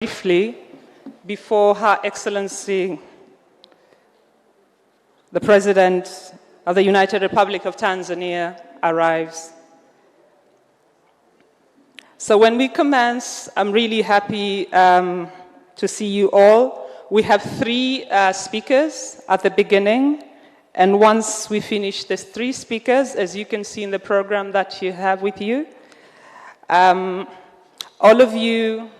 Briefly, before Her Excellency, the President of the United Republic of Tanzania arrives. So when we commence, I'm really happy to see you all. We have three speakers at the beginning, and once we finish these three speakers, as you can see in the program that you have with you, all of you,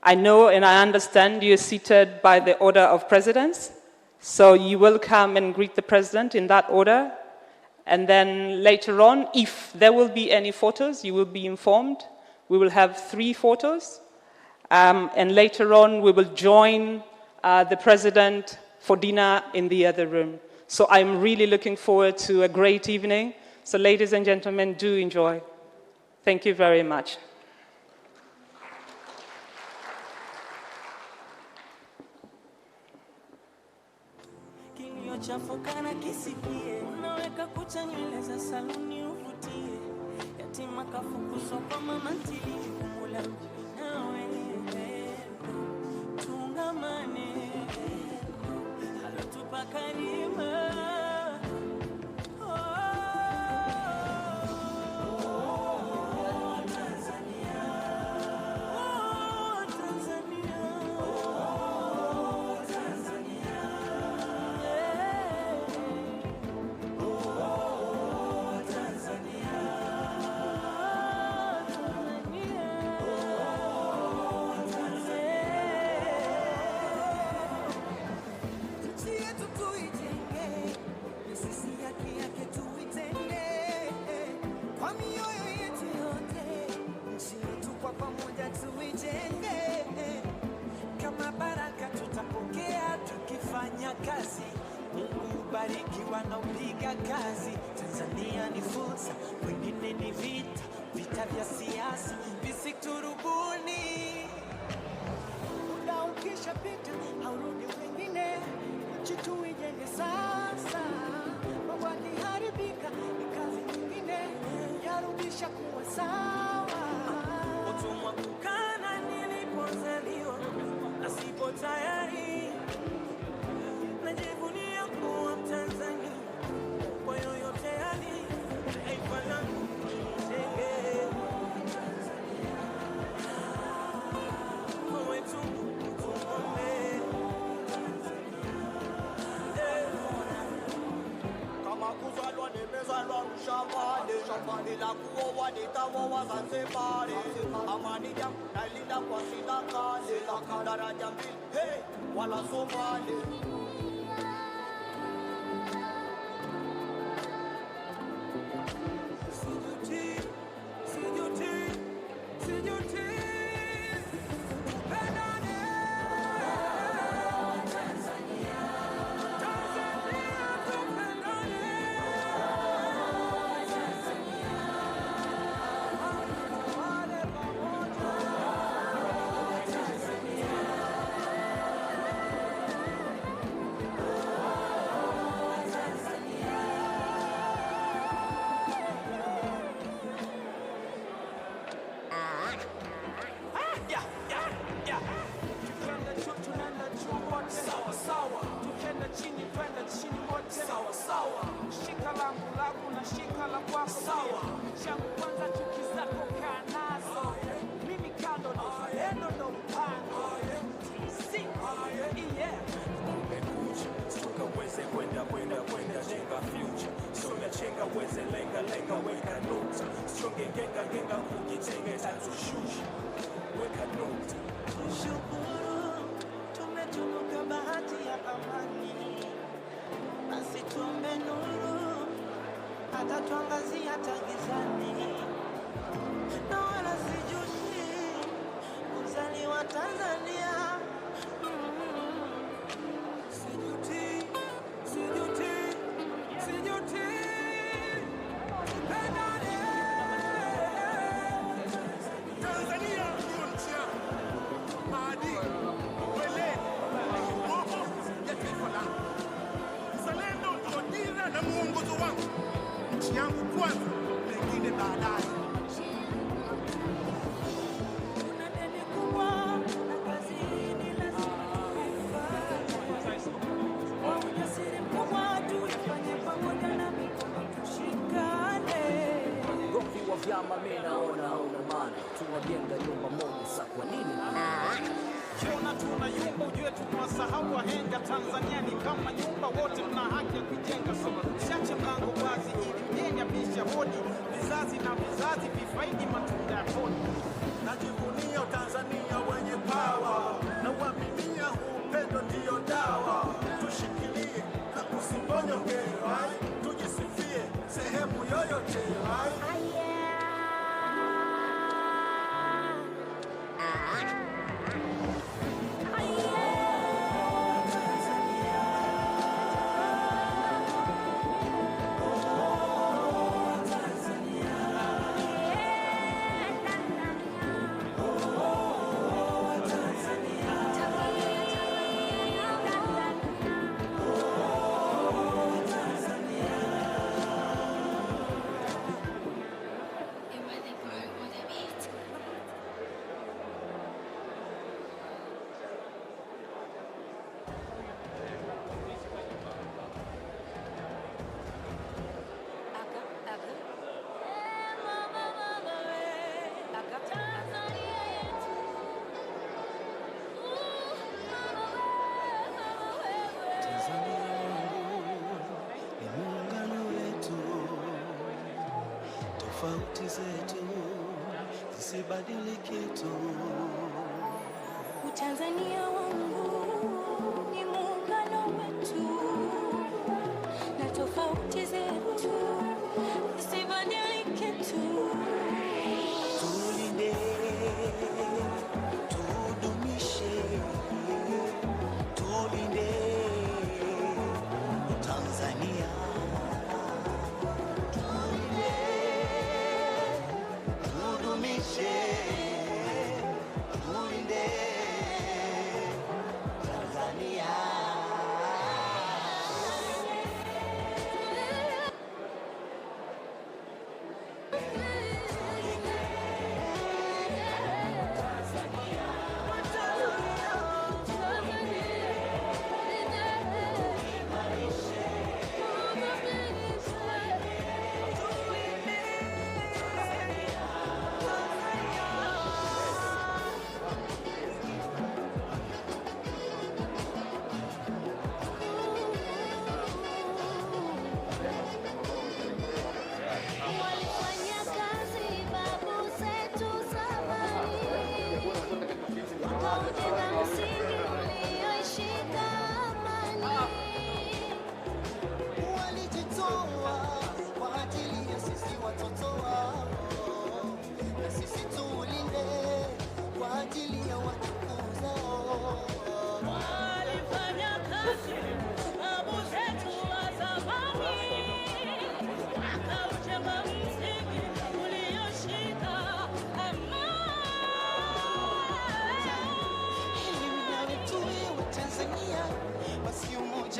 I know and I understand you're seated by the order of presidents, so you will come and greet the president in that order. And then later on, if there will be any photos, you will be informed. We will have 3 photos. And later on, we will join the president for dinner in the other room. So I'm really looking forward to a great evening. So ladies and gentlemen, do enjoy. Thank you very much. Chafukana kisikie, unaweka kucha nywele za saluni uvutie, yatima kafukuzwa kwa mama ntilie, kumula mjini nawe, tungamane, halotupa karima. Wanaopiga kazi Tanzania ni fursa, wengine ni vita, vita vya siasa visiturubuni. Muda ukishapita haurudi wengine, nchi tuijenge sasa. Mambo yakiharibika ni kazi nyingine, yarudisha kuwa sawa. Utumwa kukana nilipozaliwa, na sipo tayari. Najivunia kuwa Mtanzania, kwa yoyote hali, taifa langu nijenge. Kwa wetu tuombe. Kama kuzalwa nimezalwa mshambani, shambani la kuoa nitaoa Zanzibari. Amani yangu nalinda kwa sina kali, daraja mbili, hey, wala Somali. Tuangazia tagizani, na wala sijuti kuzaliwa Tanzania. Sijuti, sijuti, sijuti. Tanzania ndio nchi yangu, maadili, weledi, mambo ya taifa langu. Uzalendo ndio dira na muongozo wangu. Nchi yangu kwanza, mengine baadaye. Kuna deni kubwa tunayumba, ujue tunawasahau wahenga. Tanzania ni kama nyumba, wote tuna haki ya kujenga. So siache mlango wazi ili mgeni abishe hodi, vizazi na vizazi vifaidi matunda ya kodi. Najivunia Tanzania wenye power, na uaminia upendo ndio dawa. Tushikilie na usibonyonge, tujisifie sehemu yoyote. Tofauti zetu zisibadilike tu. Tanzania wangu ni muungano wetu, na tofauti zetu zisibadilike tu. Tulinde, tudumishe, tulinde Tanzania.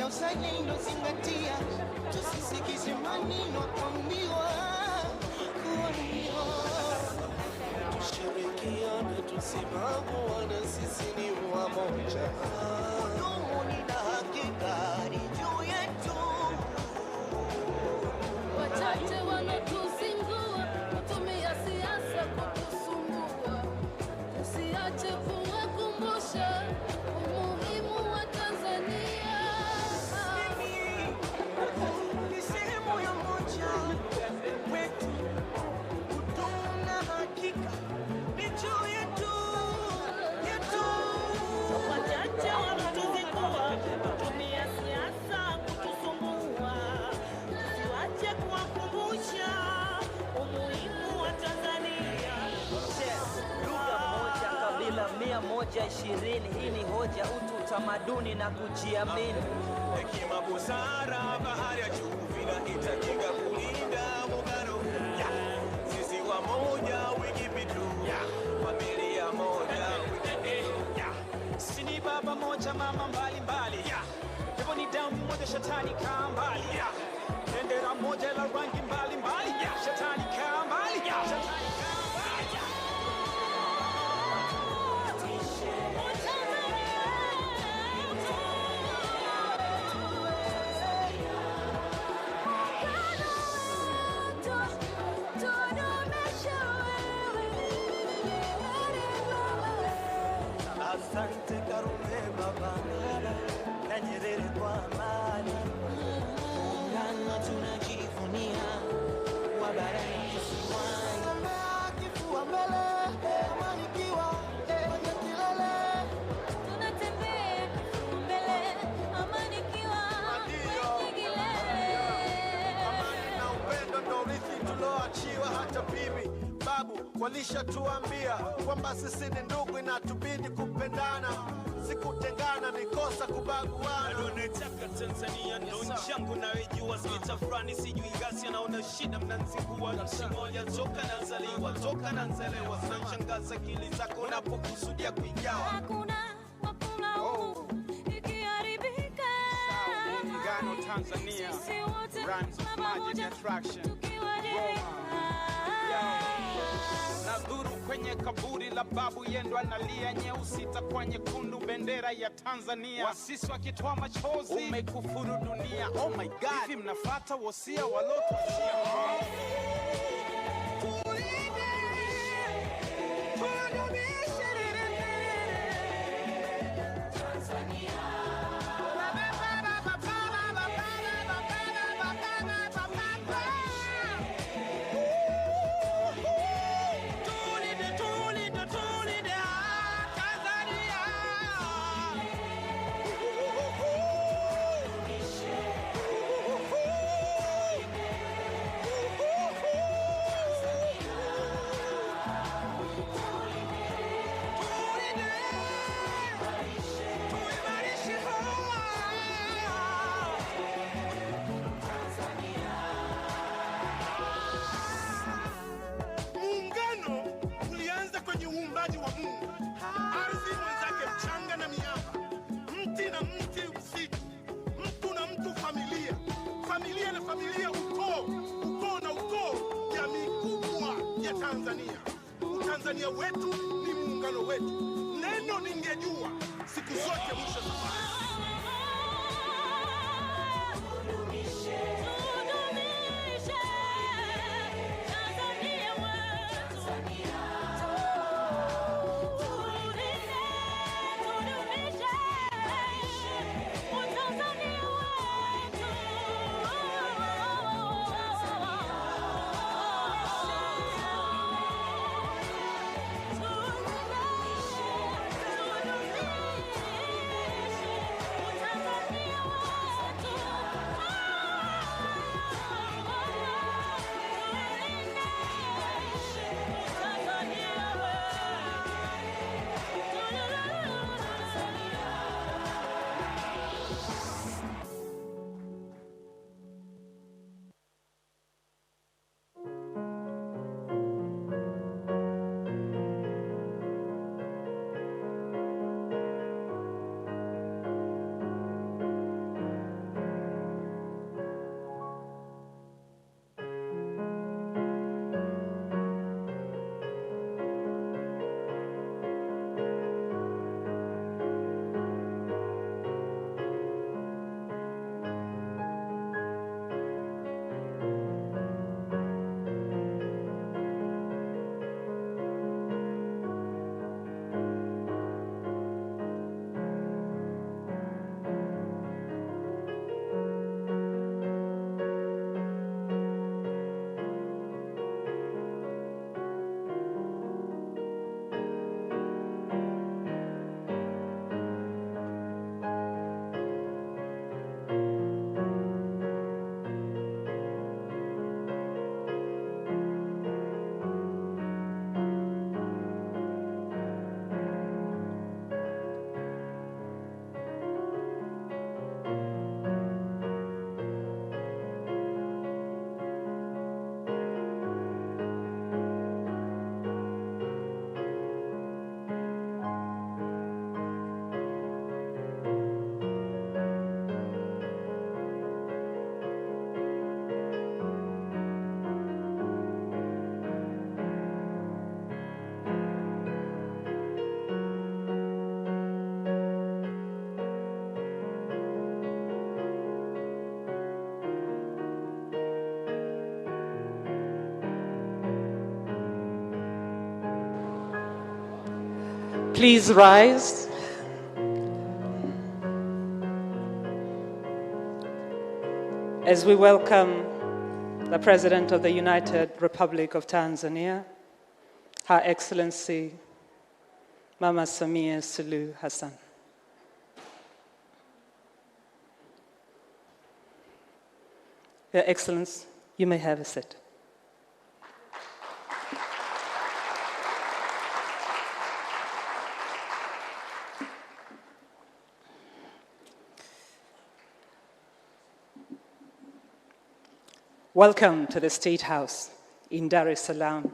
Uzalendo zingatia, tusisikize maneno kuambiwa. Tushirikiane, tusimame, wana sisi ni wamoja. Kudumu ni na hakika ni juu yetu. Wachache wanatuzingua, kutumia siasa kutusumbua. Tusiache kuwakumbusha umuhimu wa Tanzania. Kabila 120, hii ni hoja, utu, utamaduni na kujiamini. Hekima, busara, bahari ya chumvi inahitajika kulinda muungano. Sisi wamoja, wiki pitu, familia moja, sisi ni baba moja, mama mbali mbali, pepo ni damu moja, shetani kaa mbali, bendera moja la rangi mbali mbali, shetani kaa mbali, shetani kaa mbali. Asante Karuna. walishatuambia kwamba sisi ni ndugu, inatubidi kupendana, sikutengana, ni kosa kubaguana. Nataka Tanzania ndo nchi yangu naijua, sitafurani sijui gasi naona shida mnanzingua, nchi moja toka nazaliwa, toka nanzelewa, zinashangaza akili zako unapokusudia kuigawa. Hakuna ikiharibika, Muungano Tanzania sisi wote runs of magic attraction. Nadhuru kwenye kaburi la babu yendo analia, nyeusi itakuwa nyekundu bendera ya Tanzania. Wasisi wakitoa machozi, umekufuru dunia. Oh my God, hivi mnafuata wosia walotuachia? Muungano ulianza kwenye uumbaji wa Mungu, ardhi mwenzake mchanga na miamba, mti na mti msitu, mtu na mtu familia, familia na familia ukoo, ukoo na ukoo, jamii kubwa ya Tanzania. Utanzania wetu ni muungano wetu. Neno ningejua siku zote mwisho safari. Please rise. As we welcome the President of the United Republic of Tanzania, Her Excellency Mama Samia Suluhu Hassan. Your Excellency, you may have a seat. Welcome to the State House in Dar es Salaam.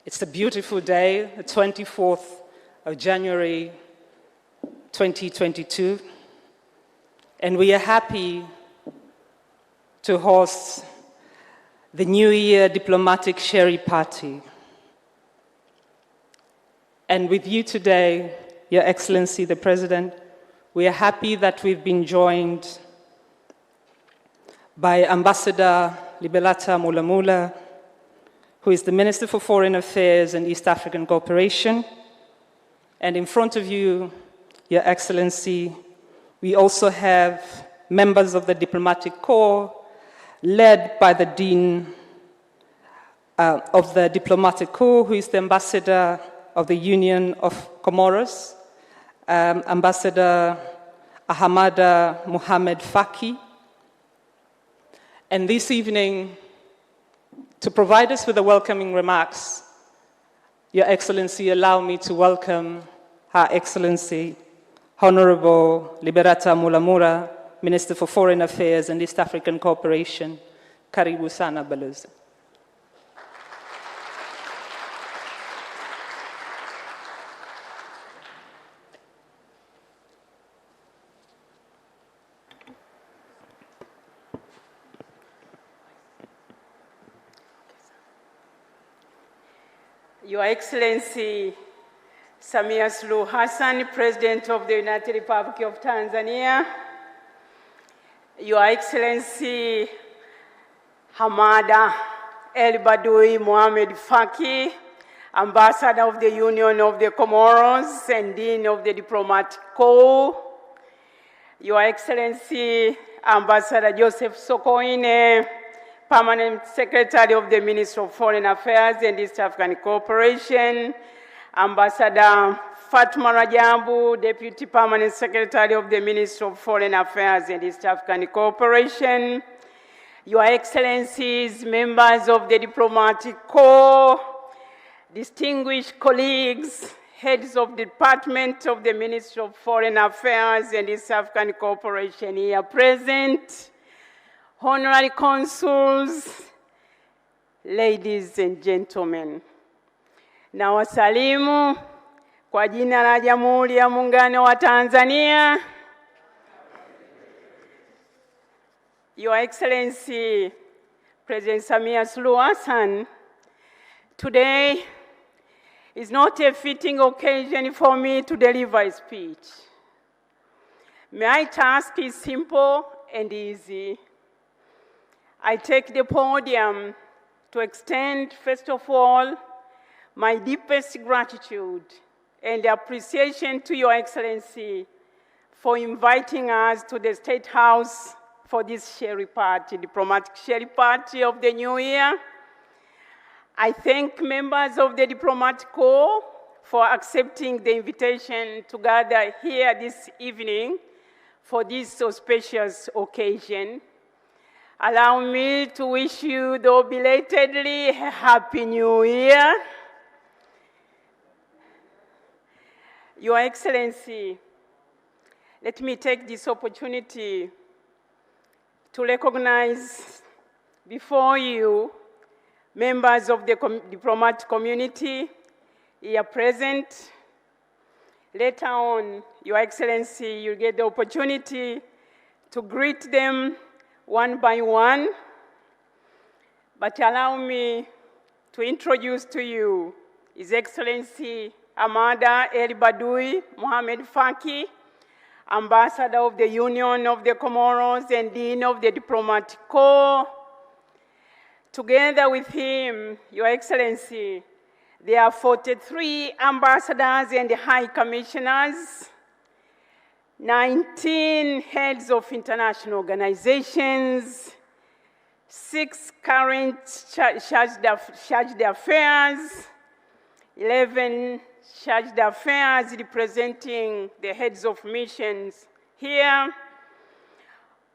It's a beautiful day, the 24th of January 2022, and we are happy to host the New Year Diplomatic Sherehe Party. And with you today, Your Excellency the President, we are happy that we've been joined by Ambassador Liberata Mulamula, who is the Minister for Foreign Affairs and East African Cooperation. And in front of you, Your Excellency, we also have members of the Diplomatic Corps, led by the Dean of the Diplomatic Corps, who is the Ambassador of the Union of Comoros, Ambassador Ahmada Mohamed Faki. And this evening, to provide us with the welcoming remarks, Your Excellency, allow me to welcome Her Excellency, Honorable Liberata Mulamula, Minister for Foreign Affairs and East African Cooperation. Karibu sana Balozi. Your Excellency Samia Suluhu Hassan, President of the United Republic of Tanzania, Your Excellency Hamada El Badoui Mohamed Faki, Ambassador of the Union of the Comoros and Dean of the Diplomatic Corps, Your Excellency Ambassador Joseph Sokoine, Permanent Secretary of the Ministry of Foreign Affairs and East African Cooperation, Ambassador Fatma Rajabu, Deputy Permanent Secretary of the Ministry of Foreign Affairs and East African Cooperation, Your Excellencies, members of the Diplomatic Corps, distinguished colleagues, heads of the Department of the Ministry of Foreign Affairs and East African Cooperation here present, honorary consuls, ladies and gentlemen. Na wasalimu kwa jina la Jamhuri ya Muungano wa Tanzania. Your Excellency, President Samia Suluhu Hassan, today is not a fitting occasion for me to deliver a speech. My task is simple and easy. I take the podium to extend, first of all, my deepest gratitude and appreciation to Your Excellency for inviting us to the State House for this Sherehe Party, Diplomatic Sherehe Party of the New Year. I thank members of the Diplomatic Corps for accepting the invitation to gather here this evening for this auspicious occasion. Allow me to wish you, though belatedly, a Happy New Year. Your Excellency, let me take this opportunity to recognize before you members of the diplomatic community here present. Later on, Your Excellency, you'll get the opportunity to greet them one by one, but allow me to introduce to you His Excellency Ahmada El Badoui Mohamed Faki, Ambassador of the Union of the Comoros and Dean of the Diplomatic Corps. Together with him, Your Excellency, there are 43 ambassadors and high commissioners, 19 heads of international organizations, 6 current chargé d'affaires, 11 chargé d'affaires representing the heads of missions here.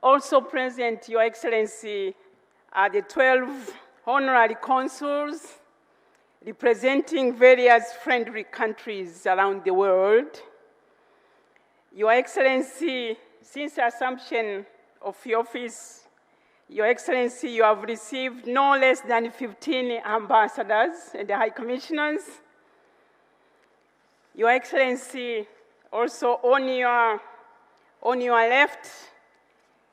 Also present, Your Excellency, are the 12 honorary consuls representing various friendly countries around the world. Your Excellency, since the assumption of your office, Your Excellency, you have received no less than 15 ambassadors and high commissioners. Your Excellency, also on your left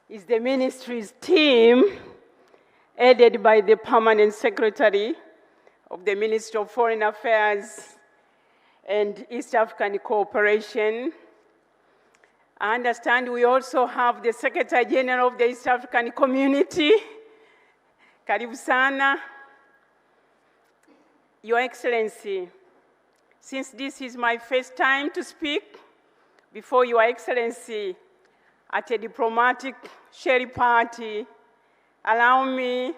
is the ministry's team, headed by the Permanent Secretary of the Ministry of Foreign Affairs and East African Cooperation. I understand we also have the Secretary General of the East African Community. Karibu sana. Your Excellency, since this is my first time to speak before Your Excellency at a diplomatic share party, allow me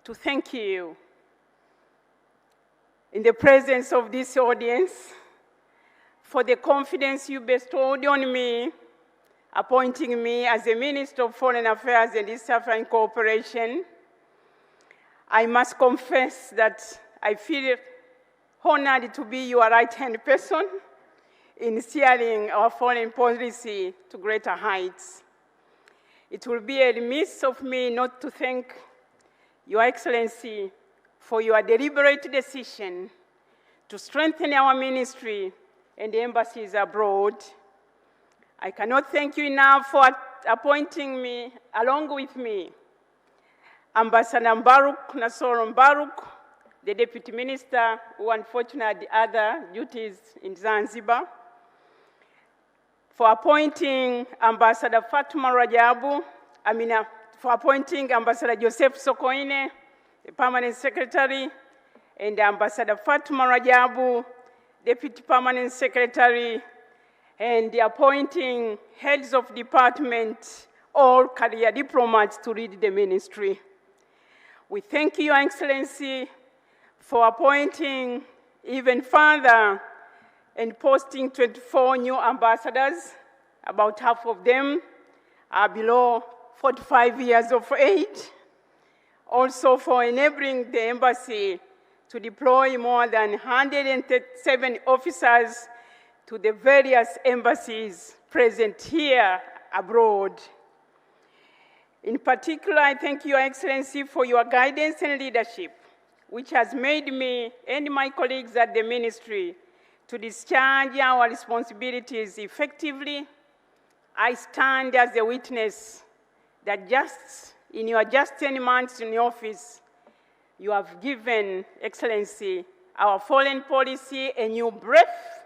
to thank you in the presence of this audience for the confidence you bestowed on me, appointing me as the Minister of Foreign Affairs and East African Cooperation. I must confess that I feel honored to be your right-hand person in steering our foreign policy to greater heights. It will be remiss of me not to thank Your Excellency for your deliberate decision to strengthen our ministry and the embassies abroad. I cannot thank you enough for appointing me, along with me, Ambassador Mbaruk, Nasoro Mbaruk, the Deputy Minister who unfortunately had other duties in Zanzibar, for appointing Ambassador Fatuma Rajabu, for appointing Ambassador Joseph Sokoine, the Permanent Secretary, and Ambassador Fatuma Rajabu, Deputy Permanent Secretary, and appointing heads of department or career diplomats to lead the ministry. We thank you, Your Excellency, for appointing even further and posting 24 new ambassadors. About half of them are below 45 years of age. Also for enabling the embassy to deploy more than 137 officers to the various embassies present here abroad. In particular, I thank Your Excellency for your guidance and leadership, which has made me and my colleagues at the ministry to discharge our responsibilities effectively. I stand as a witness that in your just 10 months in office, you have given, Excellency, our foreign policy a new breath.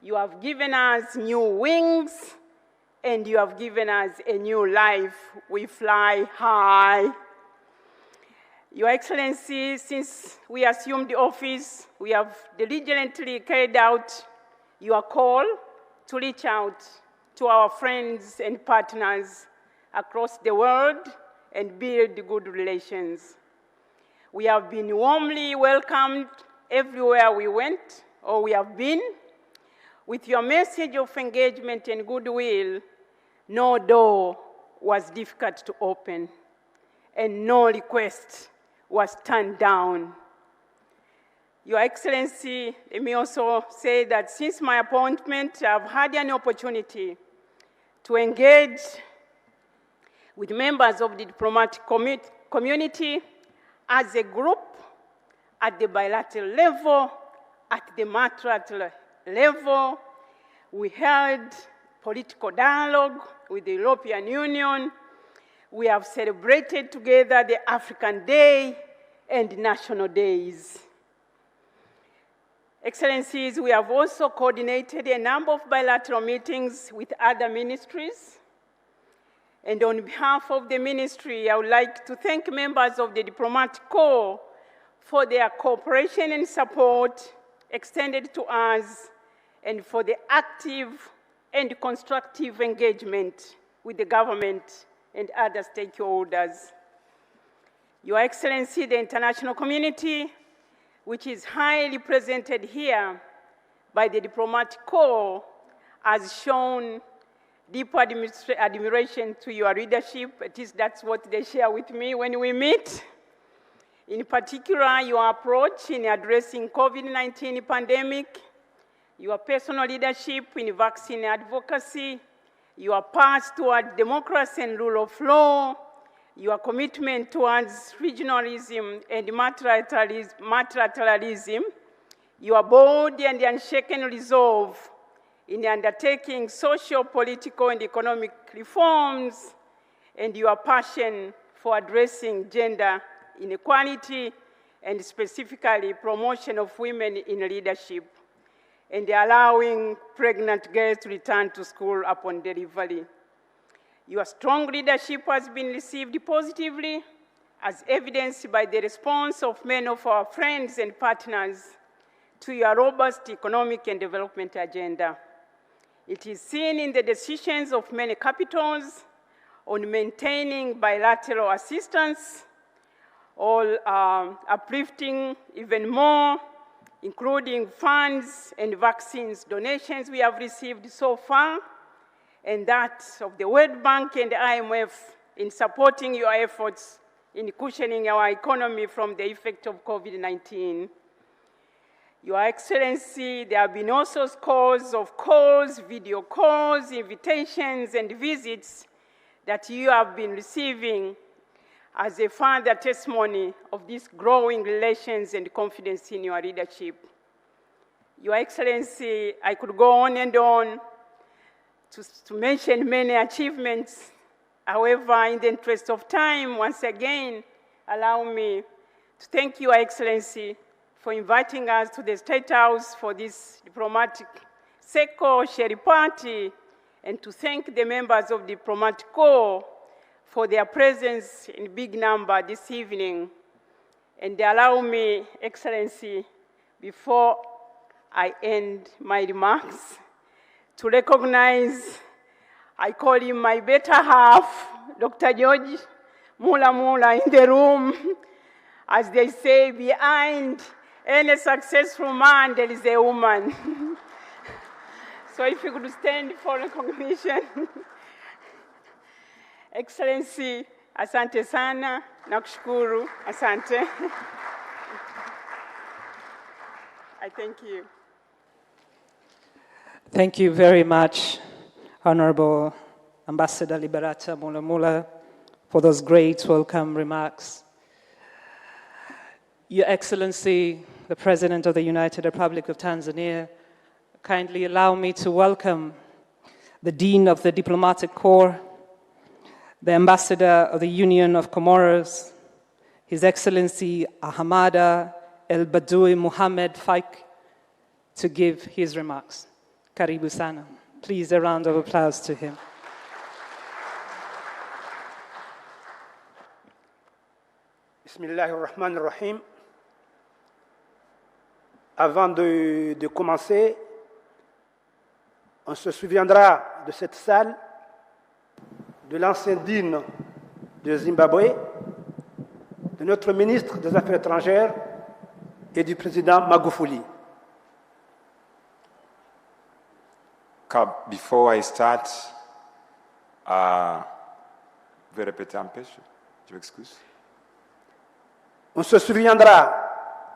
You have given us new wings, and you have given us a new life. We fly high. Your Excellency, since we assumed the office, we have diligently carried out your call to reach out to our friends and partners across the world and build good relations. We have been warmly welcomed everywhere we went or we have been. With your message of engagement and goodwill, no door was difficult to open, and no request was turned down. Your Excellency, let me also say that since my appointment, I've had an opportunity to engage with members of the diplomatic community as a group, at the bilateral level, at the multilateral level. We held political dialogue with the European Union. We have celebrated together the African Day and national days. Excellencies, we have also coordinated a number of bilateral meetings with other ministries. And on behalf of the ministry, I would like to thank members of the Diplomatic Corps for their cooperation and support extended to us, and for the active and constructive engagement with the government and other stakeholders. Your Excellency, the international community, which is highly represented here by the Diplomatic Corps, has shown deep admiration to your leadership. At least that's what they share with me when we meet. In particular, your approach in addressing COVID-19 pandemic, your personal leadership in vaccine advocacy, your path toward democracy and rule of law, your commitment towards regionalism and multilateralism, your bold and unshaken resolve in undertaking social, political, and economic reforms, and your passion for addressing gender inequality and specifically promotion of women in leadership, and allowing pregnant girls to return to school upon delivery. Your strong leadership has been received positively, as evidenced by the response of many of our friends and partners to your robust economic and development agenda. It is seen in the decisions of many capitals on maintaining bilateral assistance, all uplifting even more, including funds and vaccines donations we have received so far, and that of the World Bank and IMF in supporting your efforts in cushioning our economy from the effect of COVID-19. Your Excellency, there have been also scores of calls, video calls, invitations, and visits that you have been receiving as a further testimony of these growing relations and confidence in your leadership. Your Excellency, I could go on and on to mention many achievements. However, in the interest of time, once again, allow me to thank Your Excellency for inviting us to the State House for this diplomatic circle Sherry party, and to thank the members of the Diplomatic Corps for their presence in big number this evening. And allow me, Excellency, before I end my remarks, to recognize, I call him my better half, Dr. George Mula in the room. As they say, behind any successful man, there is a woman. So if you could stand for recognition. Excellency, asante sana, nakushukuru, asante. I thank you. Thank you very much, Honorable Ambassador Liberata Mula, for those great welcome remarks. Your Excellency, the President of the United Republic of Tanzania, kindly allow me to welcome the Dean of the Diplomatic Corps, the Ambassador of the Union of Comoros, His Excellency Ahmada El Badoui Mohamed Faik, to give his remarks. Karibu sana. Please, a round of applause to him. Bismillahirrahmanirrahim. Avant de commencer, on se souviendra de cette salle, de l'ancien digne de Zimbabwe, de notre ministre des Affaires étrangères et du président Magufuli. Before I start, je vais répéter un peu, je m'excuse. On se souviendra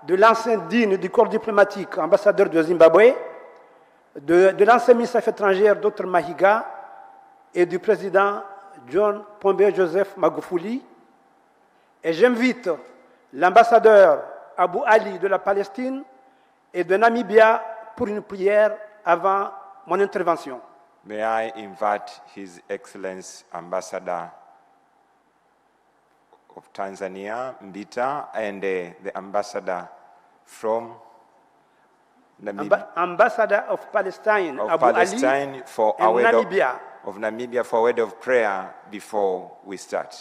de l'ancien digne du corps diplomatique, ambassadeur de Zimbabwe, de l'ancien ministre des Affaires étrangères, Dr. Mahiga, et du président John Pombe Joseph Magufuli. Et j'invite l'ambassadeur Abu Ali de la Palestine et de Namibia pour une prière avant mon intervention. May I invite His Excellency Ambassador of Tanzania, Mbita, and the ambassador from Namibia. Ambassador of Palestine, of Abu Palestine Ali, for and a word Namibia. of Namibia for a word of prayer before we start.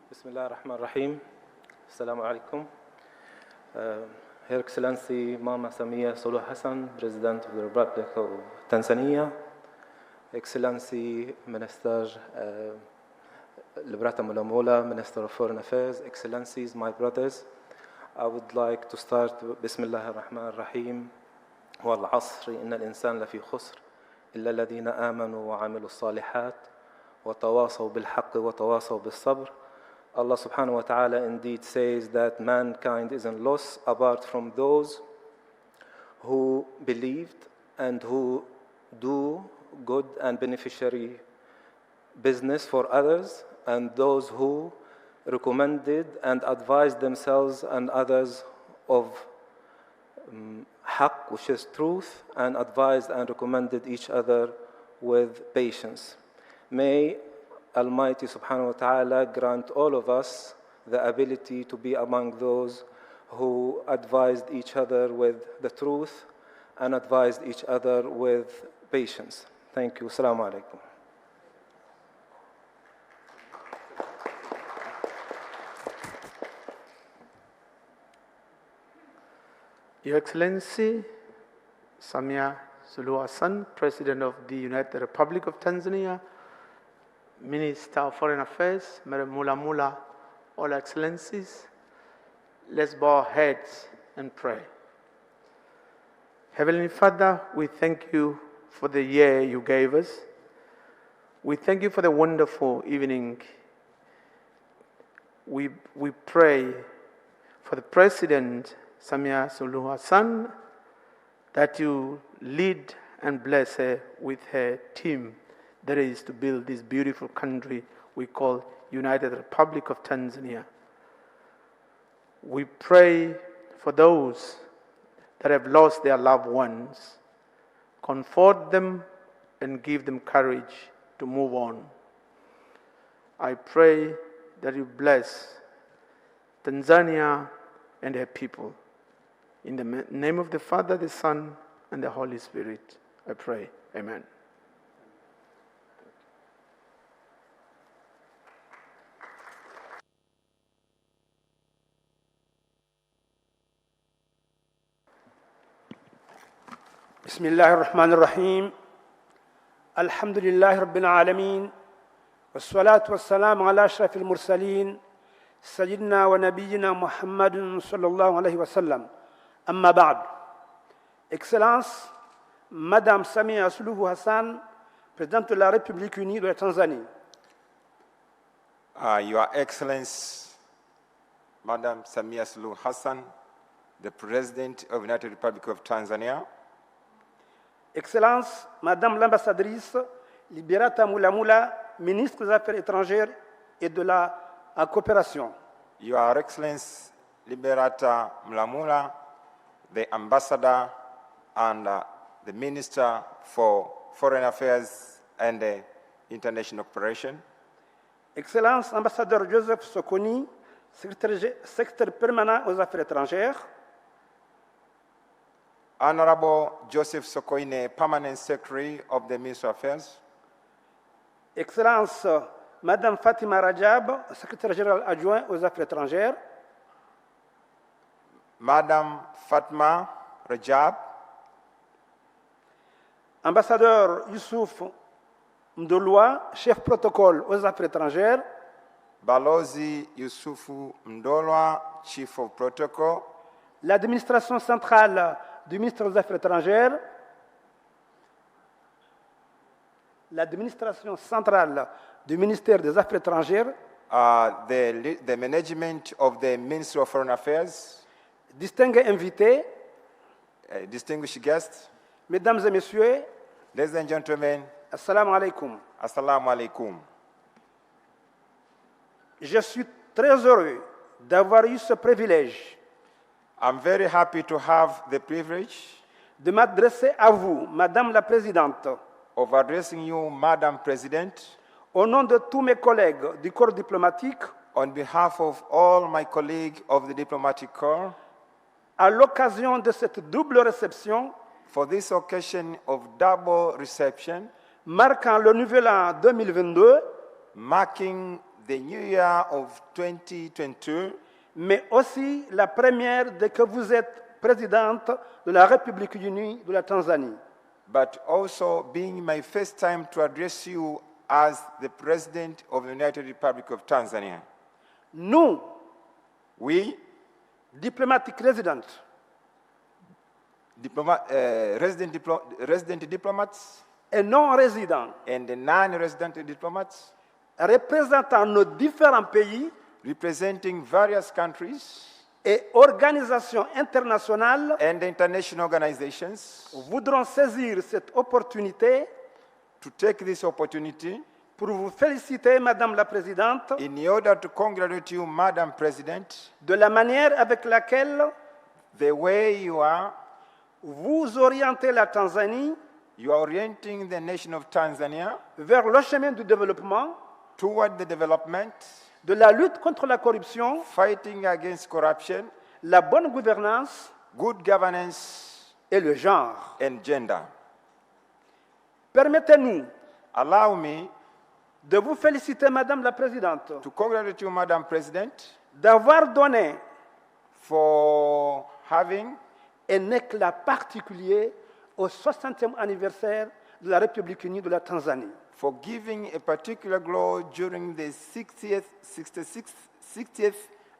Bismillah ar-Rahman ar-Rahim. Assalamu alaikum. Her Excellency Mama Samia Suluhu Hassan, President of the Republic of Tanzania, Excellency Minister Liberata Mula, Minister of Foreign Affairs, Excellencies, my brothers, I would like to start with Bismillah ar-Rahman ar-Rahim. والعصر إن الإنسان لفي خسر إلا الذين آمنوا وعملوا الصالحات وتواصوا بالحق وتواصوا بالصبر Allah subhanahu wa ta'ala indeed says that mankind is in loss apart from those who believed and who do good and beneficiary business for others, and those who recommended and advised themselves and others of haqq, which is truth, and advised and recommended each other with patience. May Almighty subhanahu wa ta'ala grant all of us the ability to be among those who advised each other with the truth and advised each other with patience. Thank you. Assalamu alaikum. Your Excellency, Samia Suluhu Hassan, President of the United Republic of Tanzania, Minister of Foreign Affairs, Madam Mula Mula, all Excellencies, let's bow our heads and pray. Heavenly Father, we thank you for the year you gave us. We thank you for the wonderful evening. We pray for the President, Samia Suluhu Hassan, that you lead and bless her with her team that is to build this beautiful country we call United Republic of Tanzania. We pray for those that have lost their loved ones. Comfort them and give them courage to move on. I pray that you bless Tanzania and her people. In the name of the Father, the Son, and the Holy Spirit, I pray. Amen. بسم الله الرحمن الرحيم الحمد لله رب العالمين والصلاة والسلام على أشرف المرسلين سيدنا ونبينا محمد صلى الله عليه وسلم أما بعد. Excellence, Madame Samia Suluhu Hassan, Présidente de la République unie de la Tanzanie. Your Excellency, Madame Samia Suluhu Hassan, the President of the United Republic of Tanzania. Excellence, Madame l'ambassadrice Liberata Mulamula, ministre des Affaires étrangères et de la coopération. Your Excellency, Liberata Mulamula, the Ambassador and the Minister for Foreign Affairs and International Cooperation. Excellence, Ambassadeur Joseph Sokoni, secrétaire permanent aux Affaires étrangères. Honorable Joseph Sokoine, Permanent Secretary of the Ministry of Affairs. Excellence, Madame Fatima Rajab, Secrétaire générale adjoint aux Affaires étrangères. Madame Fatma Rajab. Ambassadeur Youssouf Mdolwa, chef protocole aux Affaires étrangères. Balozi Youssoufou Mdolwa, Chief of Protocol. L'administration centrale du ministère des Affaires étrangères. L'administration centrale du ministère des Affaires étrangères. The management of the Ministry of Foreign Affairs. Distingués invités. Distinguished guests. Mesdames et messieurs. Ladies and gentlemen. Assalamu alaikum. Assalamu alaikum. Je suis très heureux d'avoir eu ce privilège. I'm very happy to have the privilege de m'adresser à vous, Madame la Présidente, of addressing you, Madam President, au nom de tous mes collègues du corps diplomatique, on behalf of all my colleagues of the diplomatic corps, à l'occasion de cette double réception, for this occasion of double reception, marquant le nouvel an 2022, marking the new year of 2022, mais aussi la première dès que vous êtes présidente de la République unie de la Tanzanie. But also being my first time to address you as the President of the United Republic of Tanzania. Nous, diplomatic resident diplomats, et non-résidents, and the non-resident diplomats, représentant nos différents pays, representing various countries et organisations internationales and international organizations voudront saisir cette opportunité to take this opportunity pour vous féliciter, Madame la Présidente, in order to congratulate you, Madam President, de la manière avec laquelle the way you are orientez la Tanzanie orienting the nation of Tanzania vers le chemin du développement, toward the development, de la lutte contre la corruption, fighting against corruption, la bonne gouvernance good governance, et le genre. and gender. Permettez-nous Allow me de vous féliciter, Madame la Présidente, to congratulate you, Madam President, d'avoir donné for having un éclat particulier au 60e anniversaire de la République unie de la Tanzanie. for giving a particular glow during the 60th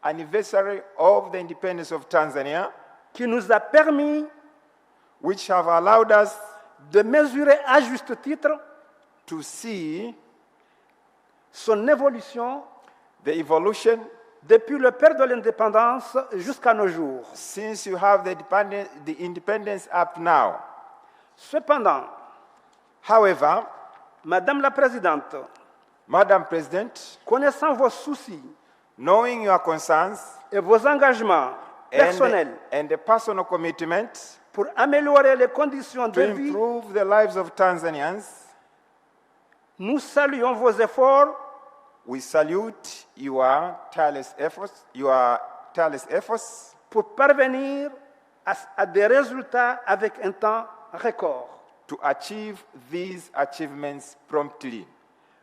anniversary of the independence of Tanzania, qui nous a permis which have allowed us de mesurer à juste titre to see son évolution the evolution depuis le père de l'indépendance jusqu'à nos jours. since you have the independence up now. Cependant, However, Madame la Présidente, Madam President, connaissant vos soucis knowing your concerns et vos engagements personnels and the personal commitment pour améliorer les conditions to de vie, improve the lives of Tanzanians, nous saluons vos efforts we salute your tireless efforts pour parvenir à des résultats avec un temps record. to achieve these achievements promptly.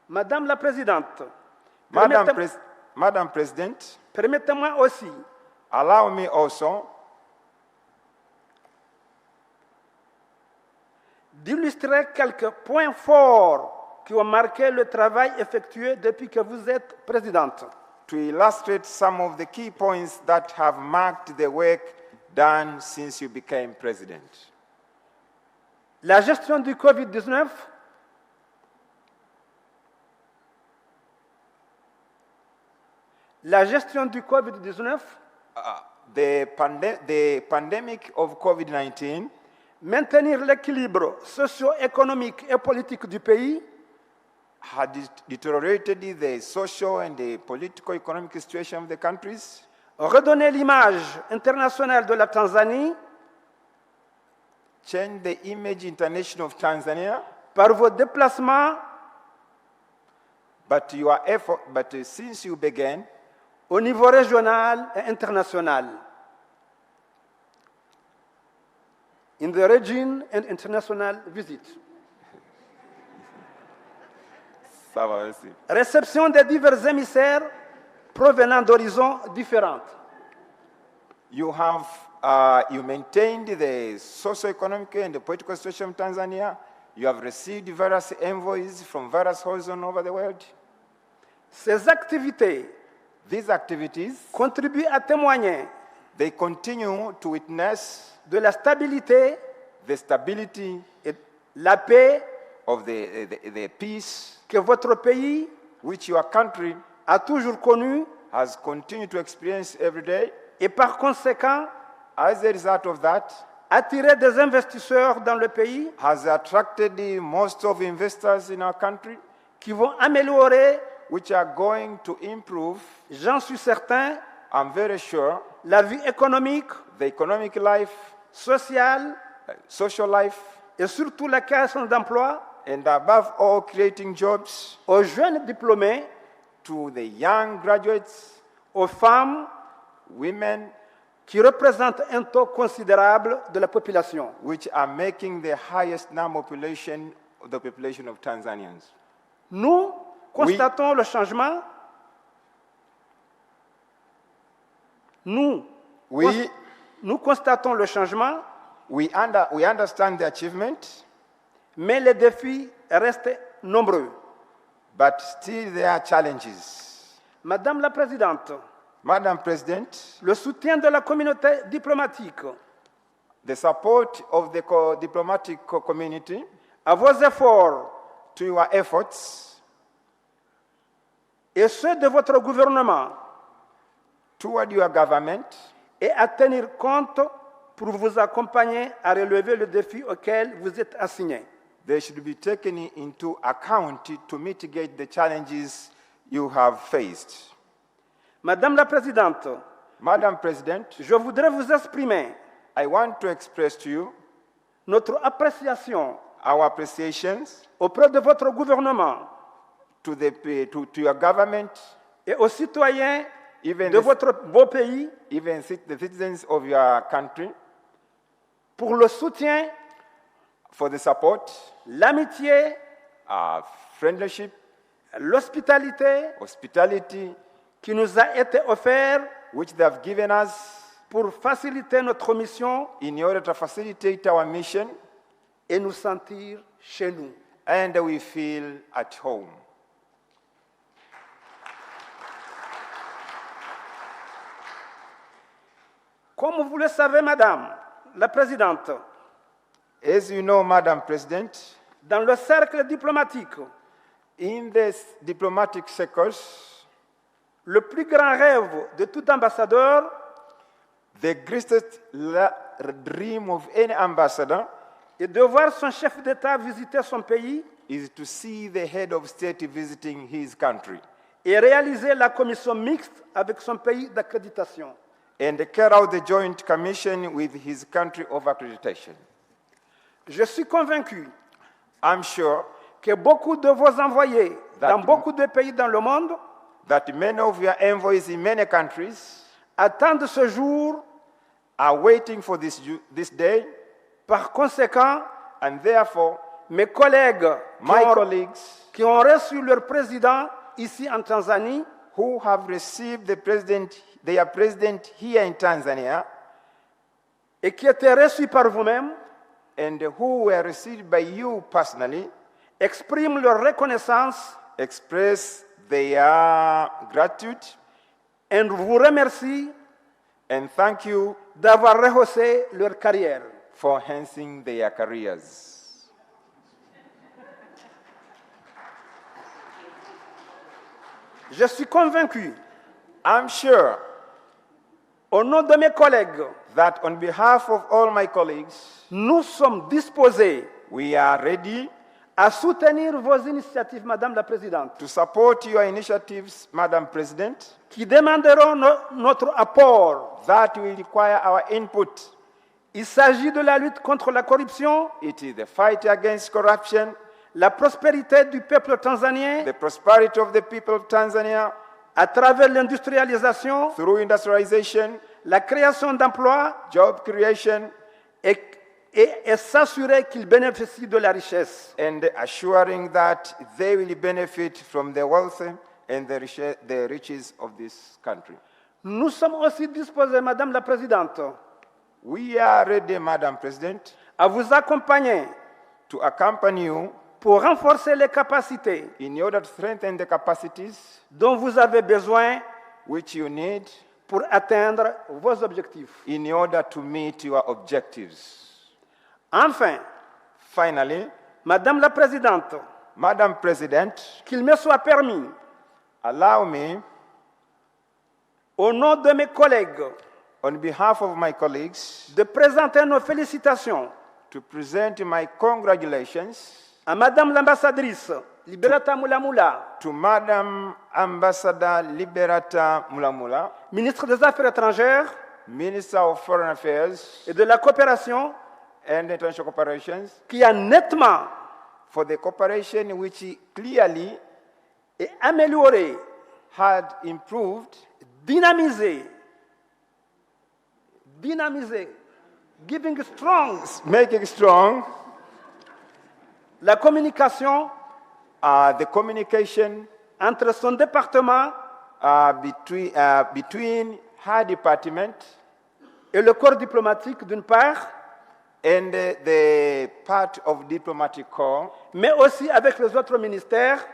Madame la Présidente, Madam President, permettez-moi aussi allow me also d'illustrer quelques points forts qui ont marqué le travail effectué depuis que vous êtes présidente. to illustrate some of the key points that have marked the work done since you became president. La gestion du Covid-19, The pandemic of COVID-19, maintenir l'équilibre socio-économique et politique du pays, had deteriorated the social and the political economic situation of the countries, redonner l'image internationale de la Tanzanie change the image international of Tanzania, par vos déplacements but your effort, since you began, au niveau régional et international. In the region and international visits. ça va aussi. Réception des divers émissaires provenant d'horizons différents. You have you maintained the socio-economic and the political situation of Tanzania. You have received various envoys from various horizons over the world. Ces activités These activities, contribuent à témoigner they continue to witness de la stabilité the stability et la paix of the peace que votre pays which your country a toujours connu has continued to experience every day. et par conséquent As a result of that, attirer des investisseurs dans le pays has attracted the most of investors in our country, qui vont améliorer, which are going to improve, j'en suis certain, I'm very sure, la vie économique, the economic life, sociale social life, et surtout la création d'emplois and above all, creating jobs aux jeunes diplômés, to the young graduates, aux femmes women, qui représentent un taux considérable de la population. which are making the highest number of the population of Tanzanians. Nous constatons le changement. Nous constatons le changement, We understand the achievement, mais les défis restent nombreux. but still there are challenges. Madame la Présidente, Madam President, le soutien de la communauté diplomatique the support of the diplomatic community à vos efforts to your efforts et ceux de votre gouvernement toward your government et à tenir compte pour vous accompagner à relever le défi auquel vous êtes assigné. they should be taken into account to mitigate the challenges you have faced. Madame la Présidente, Madam President, je voudrais vous exprimer I want to express to you notre appréciation our appreciations auprès de votre gouvernement to your government, et aux citoyens even de votre beau pays even the citizens of your country, pour le soutien, for the support, l'amitié, friendship, l'hospitalité hospitality, qui nous a été offert which they have given us pour faciliter notre mission in order to facilitate our mission, et nous sentir chez nous. and we feel at home. Comme vous le savez, Madame la Présidente, As you know, Madam President, dans le cercle diplomatique, in the diplomatic circles, le plus grand rêve de tout ambassadeur the greatest dream of any ambassador est de voir son chef d'État visiter son pays is to see the head of state visiting his country et réaliser la commission mixte avec son pays d'accréditation. and carry out the joint commission with his country of accreditation. Je suis convaincu I'm sure que beaucoup de vos envoyés That- dans beaucoup de pays dans le monde that many of your envoys in many countries attendent ce jour. are waiting for this day, Par conséquent, and therefore, mes collègues my colleagues qui ont reçu leur président ici en Tanzanie who have received their president here in Tanzania et qui étaient reçus par vous-même and who were received by you personally expriment leur reconnaissance express their gratitude et vous remercient and thank you d'avoir rehaussé leur carrière. for enhancing their careers. Je suis convaincu, I'm sure au nom de mes collègues, that on behalf of all my colleagues, nous sommes disposés we are ready à soutenir vos initiatives, Madame la Présidente, to support your initiatives, Madam President, qui demanderont notre apport. that will require our input. Il s'agit de la lutte contre la corruption, It is the fight against corruption, la prospérité du peuple tanzanien the prosperity of the people of Tanzania à travers l'industrialisation, through industrialization, la création d'emplois job creation, et s'assurer qu'ils bénéficient de la richesse. and assuring that they will benefit from the wealth and the riches of this country. Nous sommes aussi disposés, Madame la Présidente, We are ready, Madam President, à vous accompagner to accompany you pour renforcer les capacités in order to strengthen the capacities dont vous avez besoin which you need pour atteindre vos objectifs. in order to meet your objectives. Enfin, Finally, Madame la Présidente, Madam President, qu'il me soit permis, allow me, au nom de mes collègues, on behalf of my colleagues, de présenter nos félicitations to present my congratulations à Madame l'ambassadrice Liberata Mulamula, to Madam Ambassador Liberata Mulamula, ministre des Affaires étrangères Minister of Foreign Affairs et de la coopération, and International Cooperations, qui a nettement for the cooperation which clearly et amélioré, had improved, dynamisé, giving strong making strong la communication the communication entre son département between her department et le corps diplomatique d'une part, and the part of diplomatic corps, mais aussi avec les autres ministères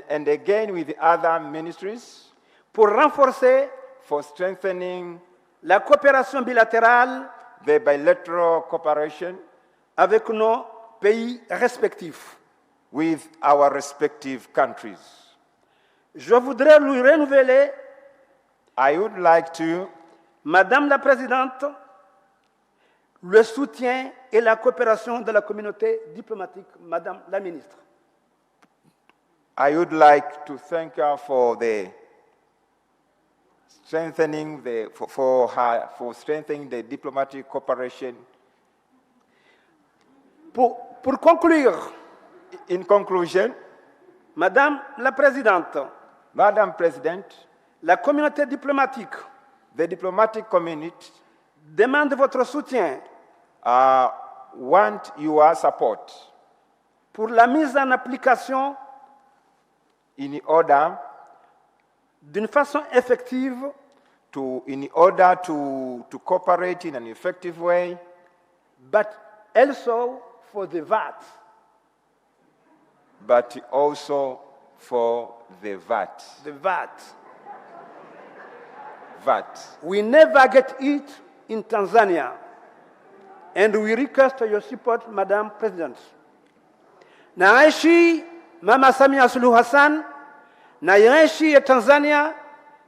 and again with the other ministries, pour renforcer for strengthening la coopération bilatérale the bilateral cooperation avec nos pays respectifs. with our respective countries. Je voudrais lui renouveler I would like to, Madame la Présidente, le soutien et la coopération de la communauté diplomatique, Madame la Ministre. I would like to thank her for the strengthening for strengthening the diplomatic cooperation. Pour conclure, in conclusion, Madame la Présidente, Madam President, la communauté diplomatique, the diplomatic community, demande votre soutien want your support pour la mise en application in order d'une façon effective in order to cooperate in an effective way, but also for the VAT. But also for the VAT. The VAT. VAT. We never get it in Tanzania, and we request your support, Madam President. Naishi Mama Samia Suluhu Hassan, naishi Tanzania,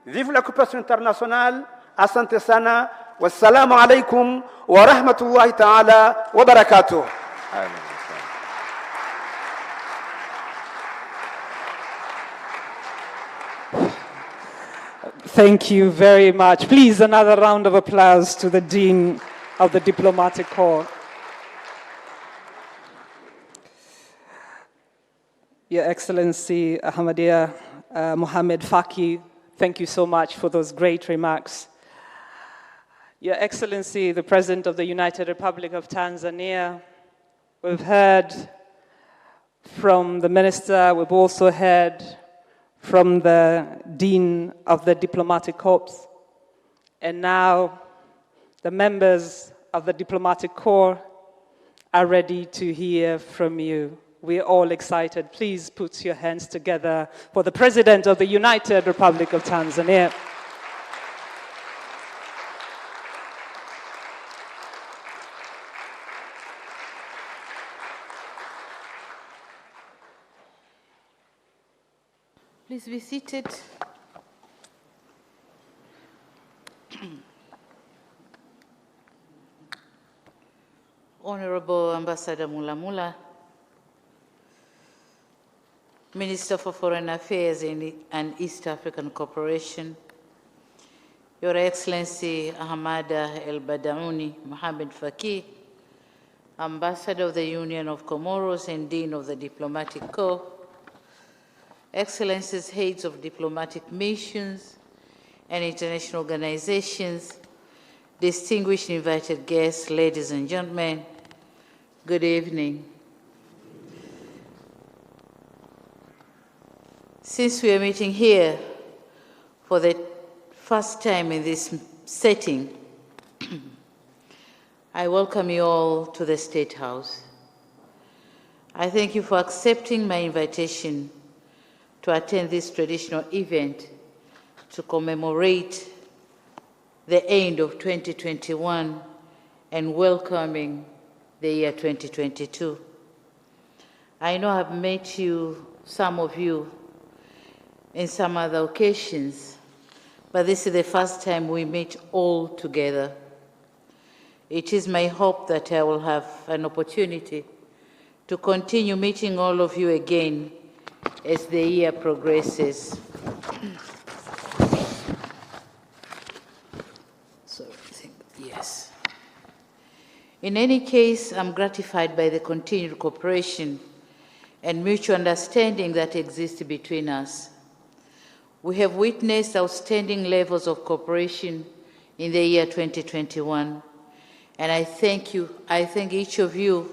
vive la coopération internationale, asante sana, wassalamu alaikum wa rahmatullahi ta'ala wa barakatuh. Amen. Thank you very much. Please, another round of applause to the Dean of the Diplomatic Corps. Your Excellency Ahmadiyya Mohammed Faki, thank you so much for those great remarks. Your Excellency, the President of the United Republic of Tanzania, we've heard from the Minister, we've also heard from the Dean of the Diplomatic Corps, and now the members of the Diplomatic Corps are ready to hear from you. We're all excited. Please put your hands together for the President of the United Republic of Tanzania. Please be seated. Honorable Ambassador Mulamula, Minister for Foreign Affairs and East African Cooperation, Your Excellency Ahmada El Badaouni Mohamed Faki, Ambassador of the Union of Comoros and Dean of the Diplomatic Corps, Excellencies, heads of diplomatic missions and international organizations, distinguished invited guests, ladies and gentlemen, good evening. Since we are meeting here for the first time in this setting, I welcome you all to the State House. I thank you for accepting my invitation to attend this traditional event to commemorate the end of 2021 and welcoming the year 2022. I know I've met you, some of you, in some other occasions, but this is the first time we meet all together. It is my hope that I will have an opportunity to continue meeting all of you again as the year progresses. Yes. In any case, I'm gratified by the continued cooperation and mutual understanding that exists between us. We have witnessed outstanding levels of cooperation in the year 2021, and I thank each of you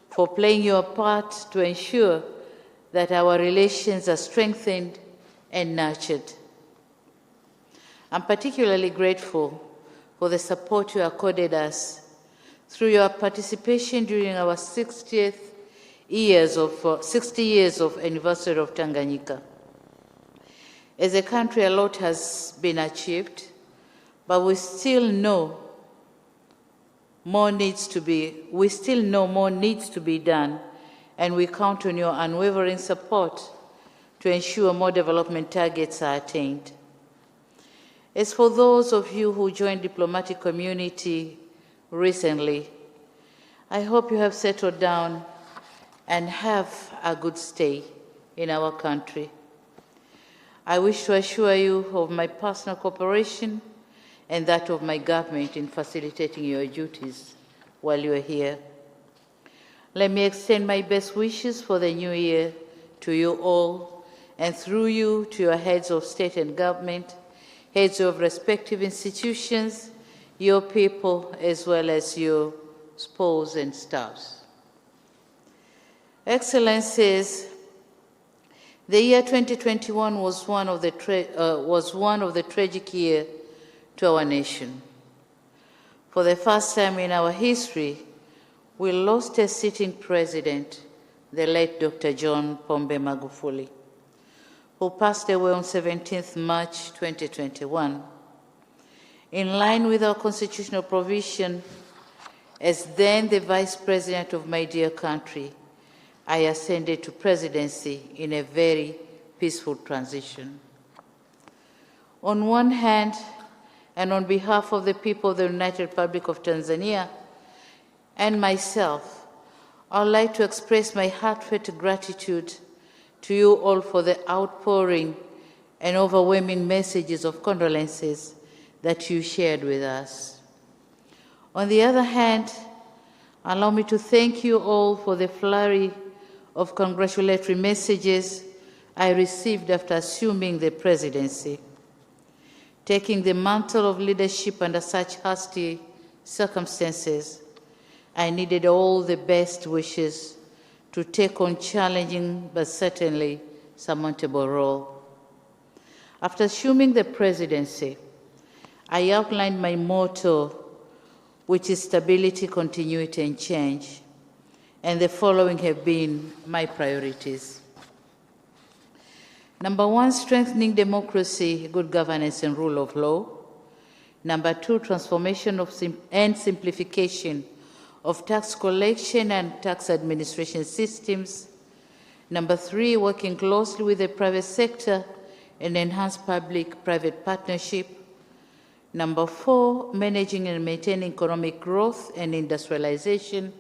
for playing your part to ensure that our relations are strengthened and nurtured. I'm particularly grateful for the support you accorded us through your participation during our 60 years of anniversary of Tanganyika. As a country, a lot has been achieved, but we still know more needs to be done, and we count on your unwavering support to ensure more development targets are attained. As for those of you who joined diplomatic community recently, I hope you have settled down and have a good stay in our country. I wish to assure you of my personal cooperation and that of my government in facilitating your duties while you are here. Let me extend my best wishes for the new year to you all, and through you to your heads of state and government, heads of respective institutions, your people, as well as your spouse and staffs. Excellencies, the year 2021 was one of the tragic years to our nation. For the first time in our history, we lost a sitting president, the late Dr. John Pombe Magufuli, who passed away on 17th March 2021. In line with our constitutional provision, as then the Vice President of my dear country, I ascended to presidency in a very peaceful transition. On one hand, and on behalf of the people of the United Republic of Tanzania and myself, I would like to express my heartfelt gratitude to you all for the outpouring and overwhelming messages of condolences that you shared with us. On the other hand, allow me to thank you all for the flurry of congratulatory messages I received after assuming the presidency. Taking the mantle of leadership under such hasty circumstances, I needed all the best wishes to take on challenging but certainly surmountable role. After assuming the presidency, I outlined my motto, which is stability, continuity, and change, and the following have been my priorities. Number one, strengthening democracy, good governance, and rule of law. Number two, transformation and simplification of tax collection and tax administration systems. Number three, working closely with the private sector and enhance public-private partnership. Number four, managing and maintaining economic growth and industrialization.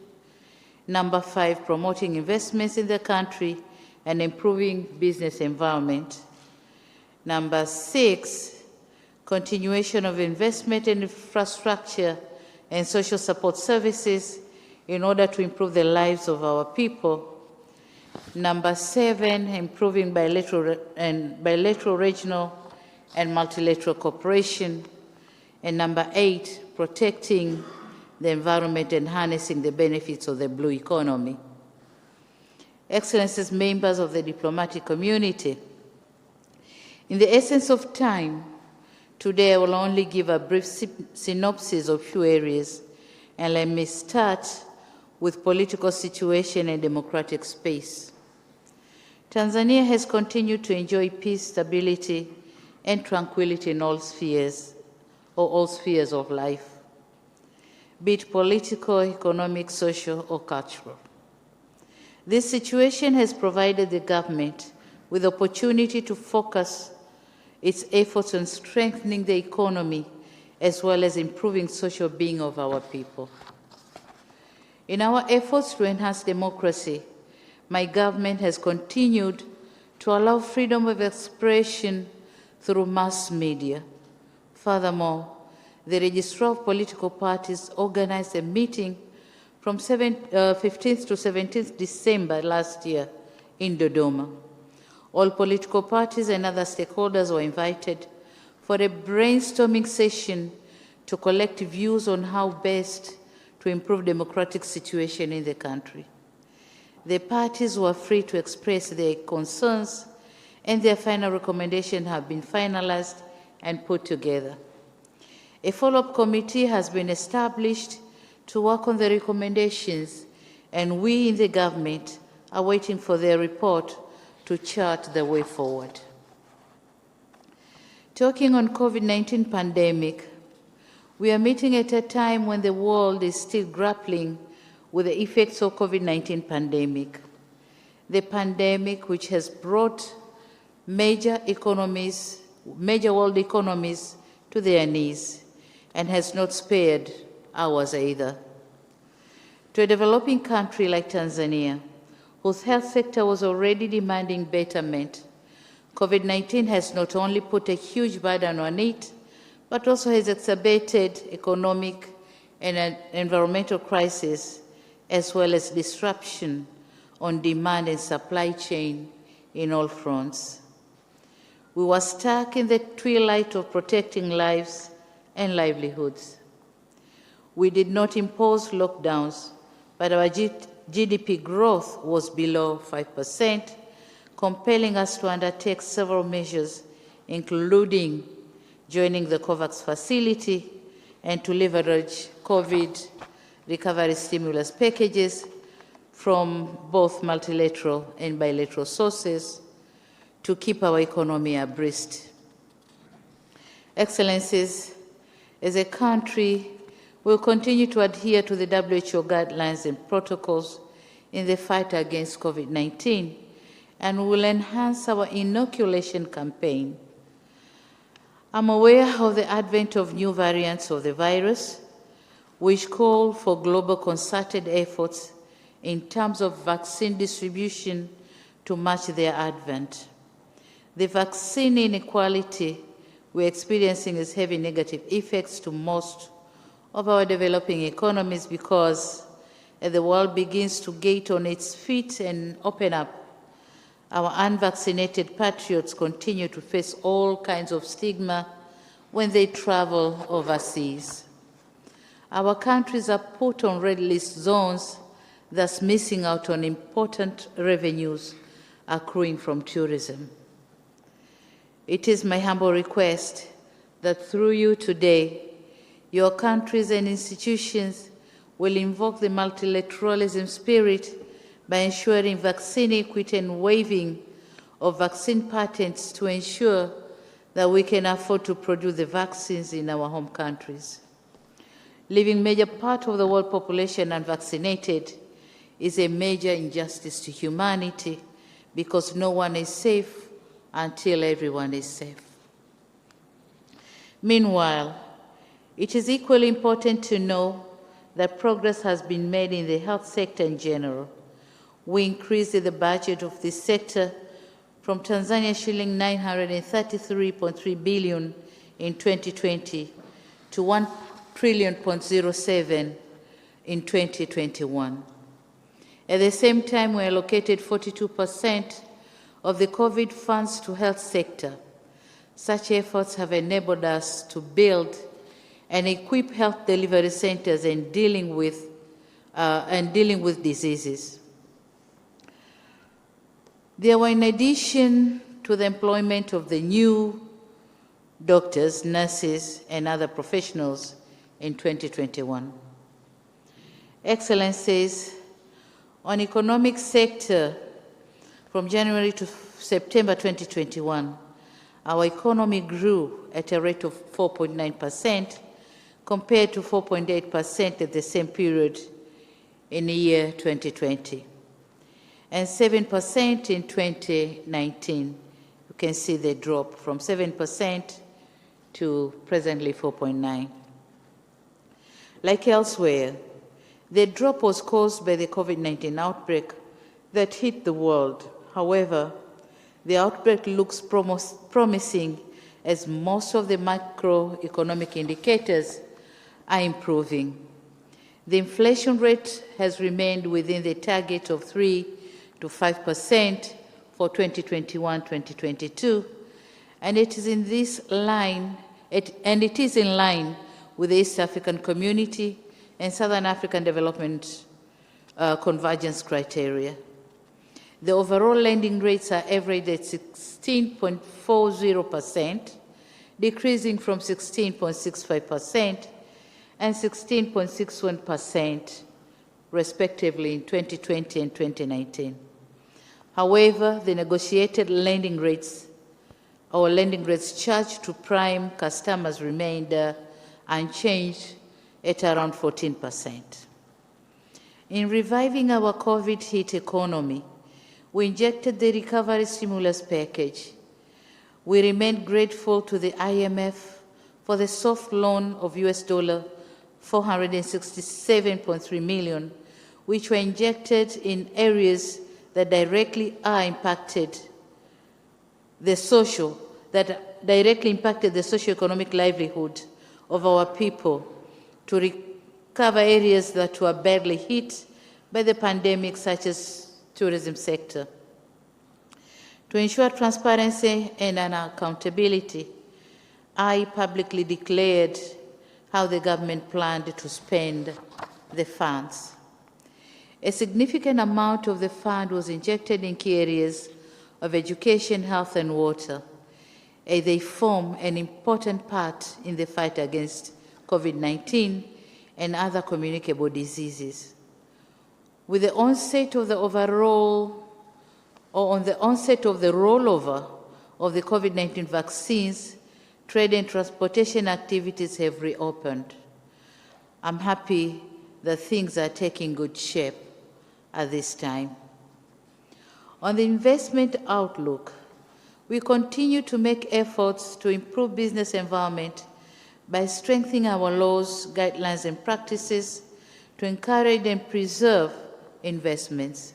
Number five, promoting investments in the country and improving business environment. Number six, continuation of investment in infrastructure and social support services in order to improve the lives of our people. Number seven, improving bilateral, regional, and multilateral cooperation. And number eight, protecting the environment and harnessing the benefits of the blue economy. Excellencies, members of the diplomatic community, in the essence of time, today I will only give a brief synopsis of few areas, and let me start with political situation and democratic space. Tanzania has continued to enjoy peace, stability, and tranquility in all spheres of life, be it political, economic, social, or cultural. This situation has provided the government with the opportunity to focus its efforts on strengthening the economy as well as improving social being of our people. In our efforts to enhance democracy, my government has continued to allow freedom of expression through mass media. Furthermore, the Registrar of Political Parties organized a meeting from 15th to 17th December last year in Dodoma. All political parties and other stakeholders were invited for a brainstorming session to collect views on how best to improve democratic situation in the country. The parties were free to express their concerns, and their final recommendations have been finalized and put together. A follow-up committee has been established to work on the recommendations, and we in the government are waiting for their report to chart the way forward. Talking on COVID-19 pandemic, we are meeting at a time when the world is still grappling with the effects of COVID-19 pandemic. The pandemic, which has brought major world economies to their knees and has not spared ours either. To a developing country like Tanzania, whose health sector was already demanding betterment, COVID-19 has not only put a huge burden on it, but also has exacerbated economic and environmental crisis, as well as disruption on demand and supply chain in all fronts. We were stuck in the twilight of protecting lives and livelihoods. We did not impose lockdowns, but our GDP growth was below 5%, compelling us to undertake several measures, including joining the COVAX facility and to leverage COVID recovery stimulus packages from both multilateral and bilateral sources to keep our economy abreast. Excellencies, as a country, we will continue to adhere to the WHO guidelines and protocols in the fight against COVID-19, and we will enhance our inoculation campaign. I'm aware of the advent of new variants of the virus, which call for global concerted efforts in terms of vaccine distribution to match their advent. The vaccine inequality we're experiencing is having negative effects to most of our developing economies because as the world begins to get on its feet and open up, our unvaccinated patriots continue to face all kinds of stigma when they travel overseas. Our countries are put on red list zones, thus missing out on important revenues accruing from tourism. It is my humble request that through you today, your countries and institutions will invoke the multilateralism spirit by ensuring vaccine equity and waiving of vaccine patents to ensure that we can afford to produce the vaccines in our home countries. Leaving major part of the world population unvaccinated is a major injustice to humanity because no one is safe until everyone is safe. Meanwhile, it is equally important to know that progress has been made in the health sector in general. We increased the budget of this sector from Tanzania shilling 933.3 billion in 2020 to 1 trillion.07 in 2021. At the same time, we allocated 42% of the COVID funds to health sector. Such efforts have enabled us to build and equip health delivery centers and dealing with diseases. There were, in addition to the employment of the new doctors, nurses, and other professionals in 2021. Excellencies, on economic sector, from January to September 2021, our economy grew at a rate of 4.9% compared to 4.8% at the same period in the year 2020, and 7% in 2019. You can see the drop from 7% to presently 4.9%. Like elsewhere, the drop was caused by the COVID-19 outbreak that hit the world. However, the outbreak looks promising as most of the macroeconomic indicators are improving. The inflation rate has remained within the target of 3 to 5% for 2021-2022, and it is in this line, it is in line with the East African Community and Southern African Development Convergence criteria. The overall lending rates are averaged at 16.40%, decreasing from 16.65% and 16.61%, respectively, in 2020 and 2019. However, the negotiated lending rates, or lending rates charged to prime customers, remained unchanged at around 14%. In reviving our COVID-hit economy, we injected the recovery stimulus package. We remain grateful to the IMF for the soft loan of US dollar 467.3 million, which were injected in areas that directly impacted the socio-economic livelihood of our people to recover areas that were badly hit by the pandemic, such as tourism sector. To ensure transparency and accountability, I publicly declared how the government planned to spend the funds. A significant amount of the fund was injected in key areas of education, health, and water, as they form an important part in the fight against COVID-19 and other communicable diseases. With the onset of the rollover of the COVID-19 vaccines, trade and transportation activities have reopened. I'm happy that things are taking good shape at this time. On the investment outlook, we continue to make efforts to improve business environment by strengthening our laws, guidelines, and practices to encourage and preserve investments.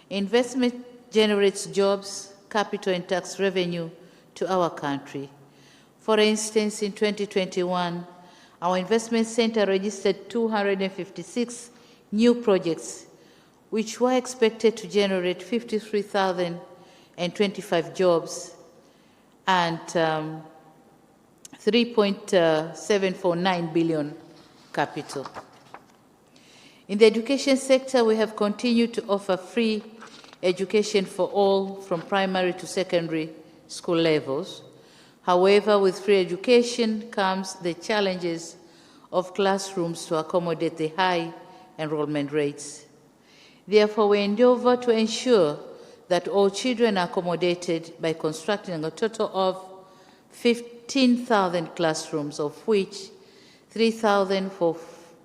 Investment generates jobs, capital, and tax revenue to our country. For instance, in 2021, our investment center registered 256 new projects, which were expected to generate 53,025 jobs and 3.749 billion capital. In the education sector, we have continued to offer free education for all from primary to secondary school levels. However, with free education comes the challenges of classrooms to accommodate the high enrollment rates. Therefore, we endeavor to ensure that all children are accommodated by constructing a total of 15,000 classrooms, of which 3,000 for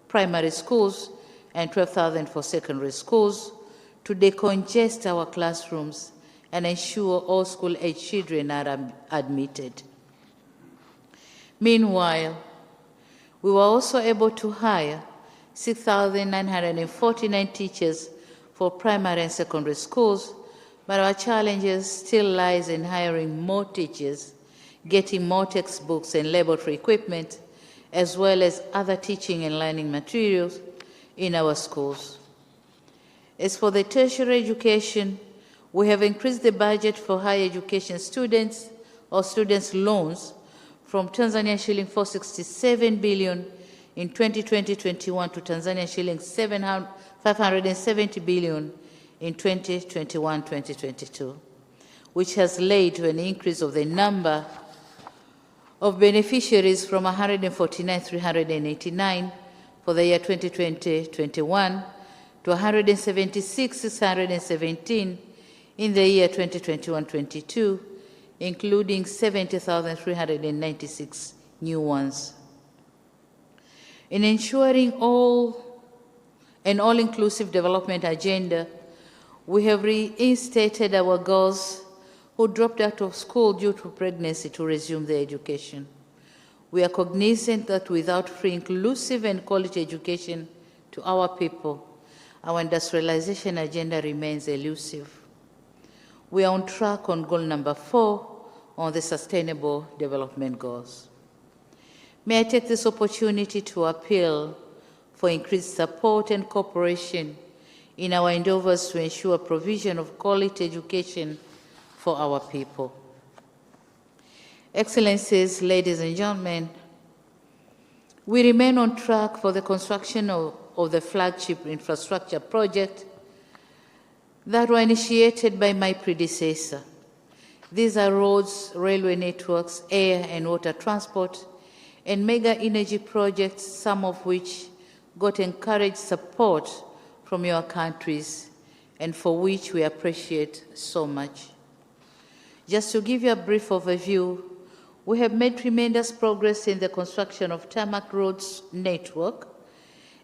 primary schools and 12,000 for secondary schools, to decongest our classrooms and ensure all school-age children are admitted. Meanwhile, we were also able to hire 6,949 teachers for primary and secondary schools, but our challenges still lies in hiring more teachers, getting more textbooks and laboratory equipment, as well as other teaching and learning materials in our schools. As for the tertiary education, we have increased the budget for higher education students or students' loans from Tanzania shilling 467 billion in 2020-21 to Tanzania shilling 570 billion in 2021-2022, which has led to an increase of the number of beneficiaries from 149,389 for the year 2020-21 to 176,617 in the year 2021-22, including 70,396 new ones. In ensuring an all-inclusive development agenda, we have reinstated our girls who dropped out of school due to pregnancy to resume their education. We are cognizant that without free, inclusive, and quality education to our people, our industrialization agenda remains elusive. We are on track on goal number 4 on the Sustainable Development Goals. May I take this opportunity to appeal for increased support and cooperation in our endeavors to ensure provision of quality education for our people. Excellencies, ladies and gentlemen, we remain on track for the construction of the flagship infrastructure project that were initiated by my predecessor. These are roads, railway networks, air and water transport, and mega energy projects, some of which got encouraged support from your countries and for which we appreciate so much. Just to give you a brief overview, we have made tremendous progress in the construction of tarmac roads network,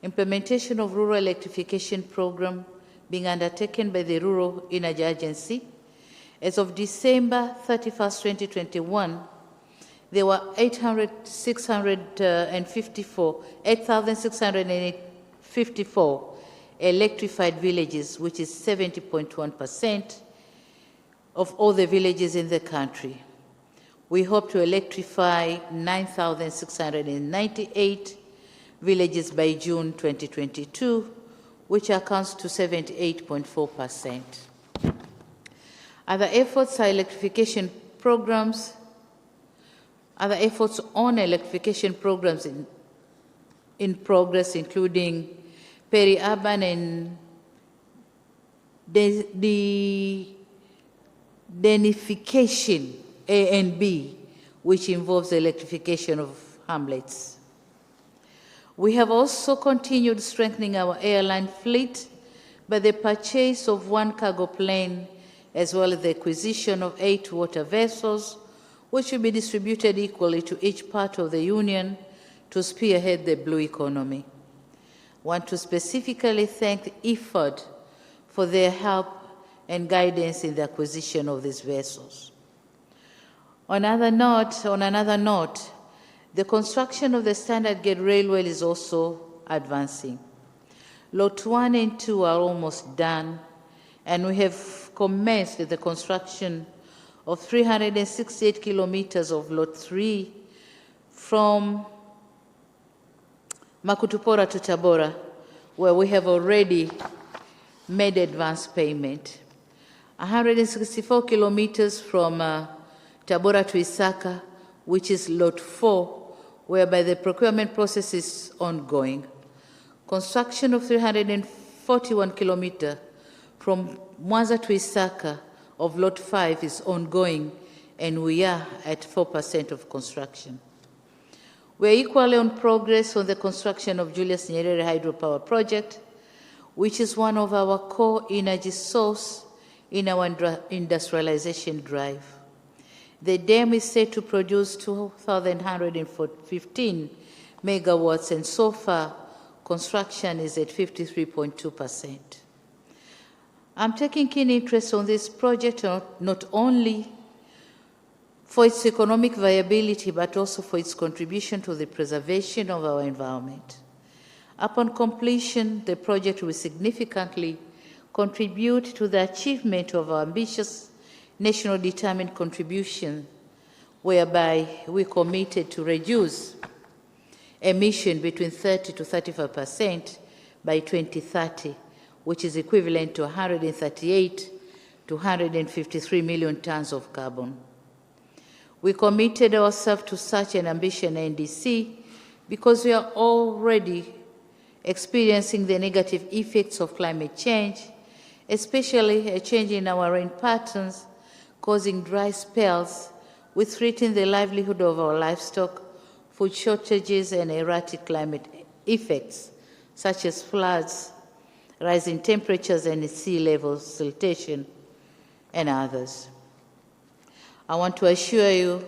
implementation of rural electrification program being undertaken by the Rural Energy Agency. As of December 31st, 2021, there were 8,654 electrified villages, which is 70.1% of all the villages in the country. We hope to electrify 9,698 villages by June 2022, which accounts to 78.4%. Other efforts on electrification programs in progress, including peri-urban and denification, A and B, which involves the electrification of hamlets. We have also continued strengthening our airline fleet by the purchase of 1 cargo plane, as well as the acquisition of 8 water vessels, which will be distributed equally to each part of the Union to spearhead the blue economy. I want to specifically thank IFAD for their help and guidance in the acquisition of these vessels. On another note, the construction of the Standard Gauge Railway is also advancing. Lot 1 and 2 are almost done, and we have commenced the construction of 368 kilometers of Lot 3 from Makutupora to Tabora, where we have already made advance payment. 164 kilometers from Tabora to Isaka, which is Lot 4, whereby the procurement process is ongoing. Construction of 341 kilometers from Mwanza to Isaka of Lot 5 is ongoing, and we are at 4% of construction. We are equally on progress on the construction of Julius Nyerere Hydropower Project, which is one of our core energy sources in our industrialization drive. The dam is set to produce 2,115 megawatts, and so far, construction is at 53.2%. I'm taking keen interest on this project, not only for its economic viability, but also for its contribution to the preservation of our environment. Upon completion, the project will significantly contribute to the achievement of our ambitious national determined contribution, whereby we committed to reduce emission between 30 to 35% by 2030, which is equivalent to 138 to 153 million tons of carbon. We committed ourselves to such an ambitious NDC because we are already experiencing the negative effects of climate change, especially a change in our rain patterns, causing dry spells, which threaten the livelihood of our livestock, food shortages, and erratic climate effects, such as floods, rising temperatures, and sea level siltation, and others. I want to assure you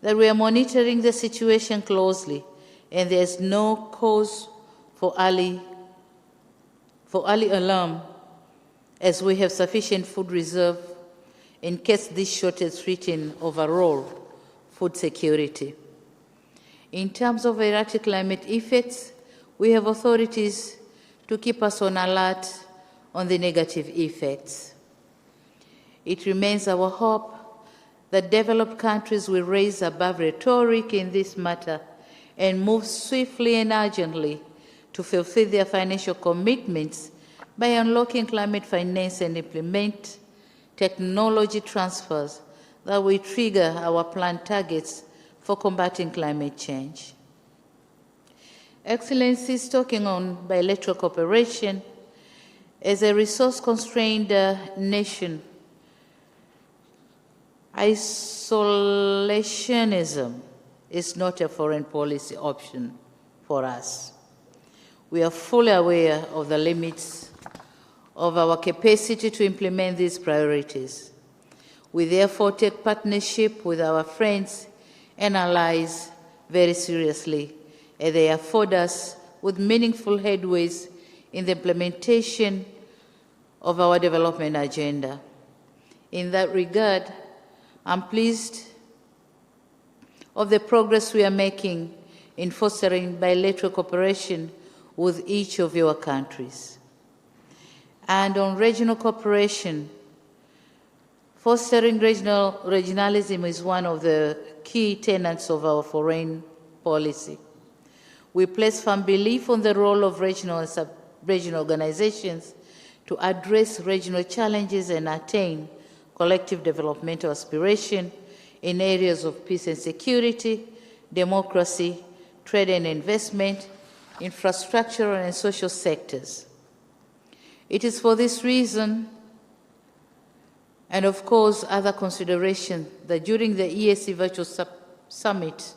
that we are monitoring the situation closely, and there is no cause for early alarm, as we have sufficient food reserve in case this shortage threatens overall food security. In terms of erratic climate effects, we have authorities to keep us on alert on the negative effects. It remains our hope that developed countries will raise above rhetoric in this matter and move swiftly and urgently to fulfill their financial commitments by unlocking climate finance and implement technology transfers that will trigger our planned targets for combating climate change. Excellencies, talking on bilateral cooperation, as a resource-constrained nation, isolationism is not a foreign policy option for us. We are fully aware of the limits of our capacity to implement these priorities. We therefore take partnership with our friends and allies very seriously, as they afford us with meaningful headways in the implementation of our development agenda. In that regard, I'm pleased of the progress we are making in fostering bilateral cooperation with each of your countries. And on regional cooperation, fostering regionalism is one of the key tenets of our foreign policy. We place firm belief on the role of regional and sub-regional organizations to address regional challenges and attain collective developmental aspiration in areas of peace and security, democracy, trade and investment, infrastructural and social sectors. It is for this reason, and of course other considerations, that during the EAC Virtual Summit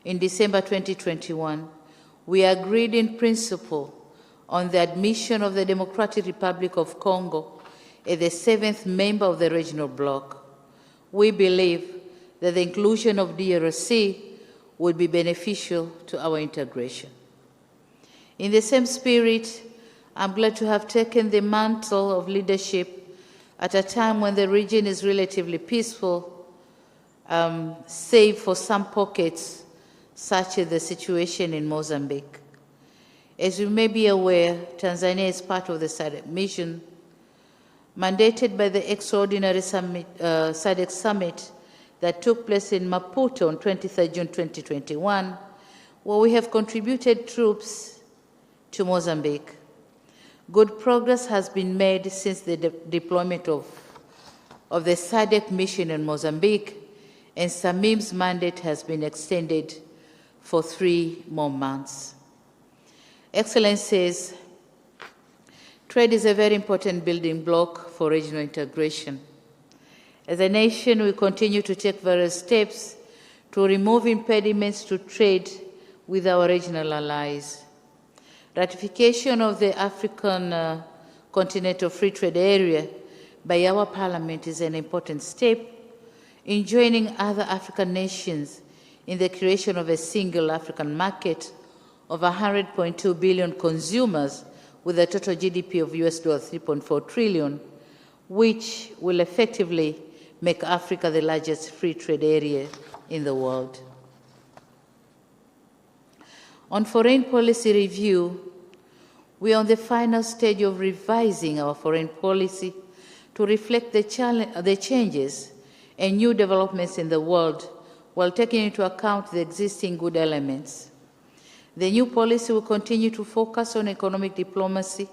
in December 2021, we agreed in principle on the admission of the Democratic Republic of Congo as the 7th member of the regional bloc. We believe that the inclusion of DRC would be beneficial to our integration. In the same spirit, I'm glad to have taken the mantle of leadership at a time when the region is relatively peaceful, save for some pockets, such as the situation in Mozambique. As you may be aware, Tanzania is part of the SADC mission, mandated by the extraordinary SADC summit that took place in Maputo on 23 June 2021, where we have contributed troops to Mozambique. Good progress has been made since the deployment of the SADC mission in Mozambique, and Samim's mandate has been extended for 3 more months. Excellencies, trade is a very important building block for regional integration. As a nation, we continue to take various steps to remove impediments to trade with our regional allies. Ratification of the African Continental Free Trade Area by our Parliament is an important step in joining other African nations in the creation of a single African market of 100.2 billion consumers with a total GDP of US $3.4 trillion, which will effectively make Africa the largest free trade area in the world. On foreign policy review, we are on the final stage of revising our foreign policy to reflect the changes and new developments in the world while taking into account the existing good elements. The new policy will continue to focus on economic diplomacy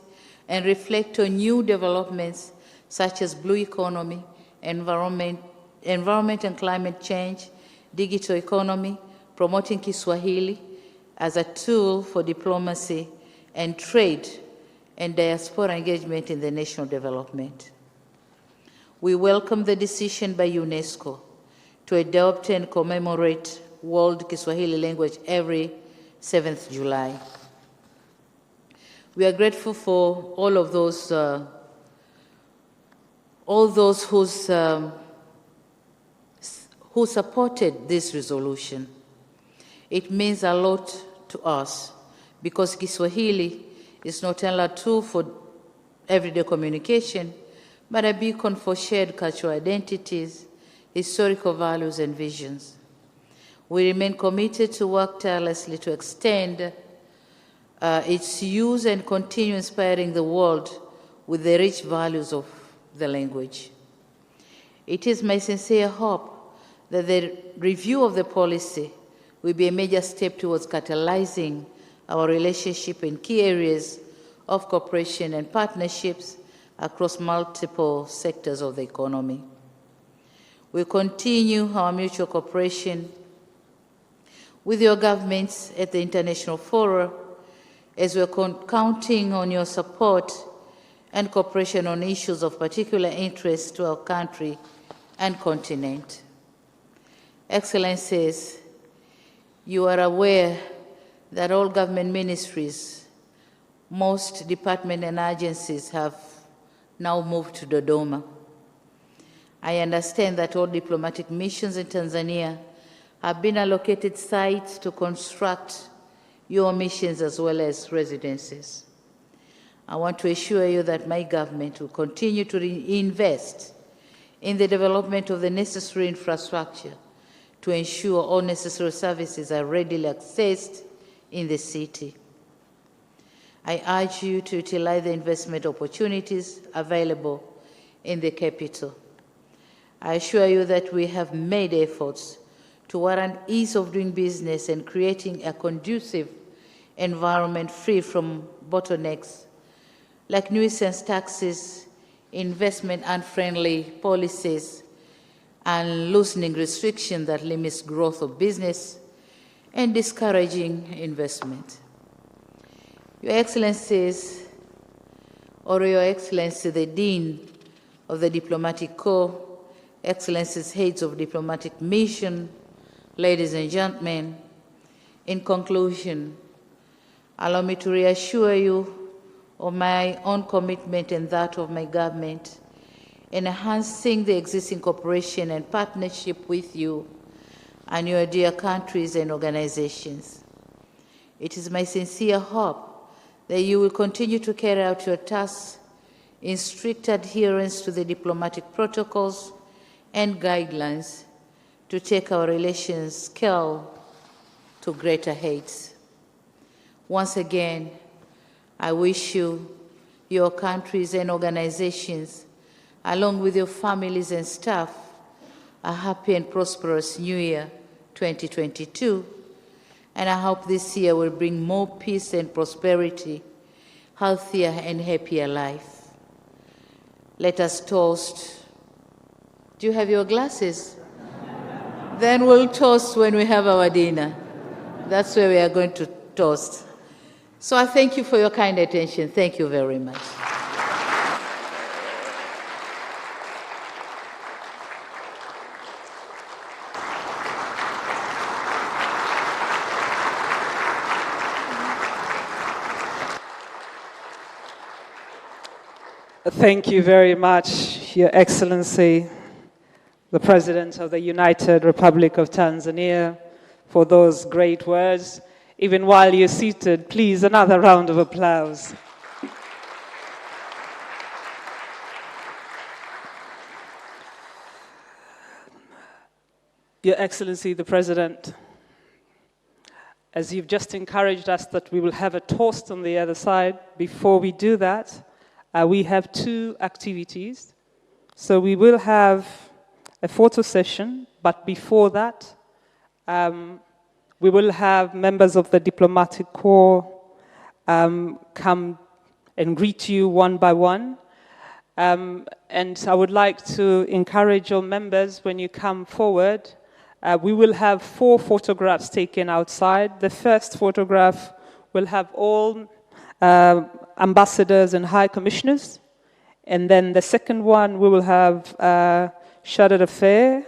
and reflect on new developments such as blue economy, environment and climate change, digital economy, promoting Kiswahili as a tool for diplomacy and trade and diaspora engagement in the national development. We welcome the decision by UNESCO to adopt and commemorate World Kiswahili Language every 7th July. We are grateful for all those who supported this resolution. It means a lot to us because Kiswahili is not only a tool for everyday communication, but a beacon for shared cultural identities, historical values, and visions. We remain committed to work tirelessly to extend its use and continue inspiring the world with the rich values of the language. It is my sincere hope that the review of the policy will be a major step towards catalyzing our relationship in key areas of cooperation and partnerships across multiple sectors of the economy. We continue our mutual cooperation with your governments at the international fora as we are counting on your support and cooperation on issues of particular interest to our country and continent. Excellencies, you are aware that all government ministries, most departments and agencies have now moved to Dodoma. I understand that all diplomatic missions in Tanzania have been allocated sites to construct your missions as well as residences. I want to assure you that my government will continue to invest in the development of the necessary infrastructure to ensure all necessary services are readily accessed in the city. I urge you to utilize the investment opportunities available in the capital. I assure you that we have made efforts to warrant ease of doing business and creating a conducive environment free from bottlenecks like nuisance taxes, investment unfriendly policies, and loosening restrictions that limits growth of business and discouraging investment. Your Excellencies, or Your Excellency, the Dean of the Diplomatic Corps, Excellencies, heads of diplomatic mission, ladies and gentlemen, in conclusion, allow me to reassure you of my own commitment and that of my government in enhancing the existing cooperation and partnership with you and your dear countries and organizations. It is my sincere hope that you will continue to carry out your tasks in strict adherence to the diplomatic protocols and guidelines to take our relations scale to greater heights. Once again, I wish you, your countries and organizations, along with your families and staff, a happy and prosperous New Year 2022, and I hope this year will bring more peace and prosperity, healthier and happier life. Let us toast. Do you have your glasses? Then we'll toast when we have our dinner. That's where we are going to toast. So I thank you for your kind attention. Thank you very much. Thank you very much, Your Excellency, the President of the United Republic of Tanzania, for those great words. Even while you're seated, please, another round of applause. Your Excellency, the President, as you've just encouraged us that we will have a toast on the other side, before we do that, we have two activities. So we will have a photo session, but before that, we will have members of the diplomatic corps come and greet you one by one. And I would like to encourage your members, when you come forward, we will have 4 photographs taken outside. The first photograph will have all ambassadors and high commissioners. And then the second one, we will have chargé d'affaires.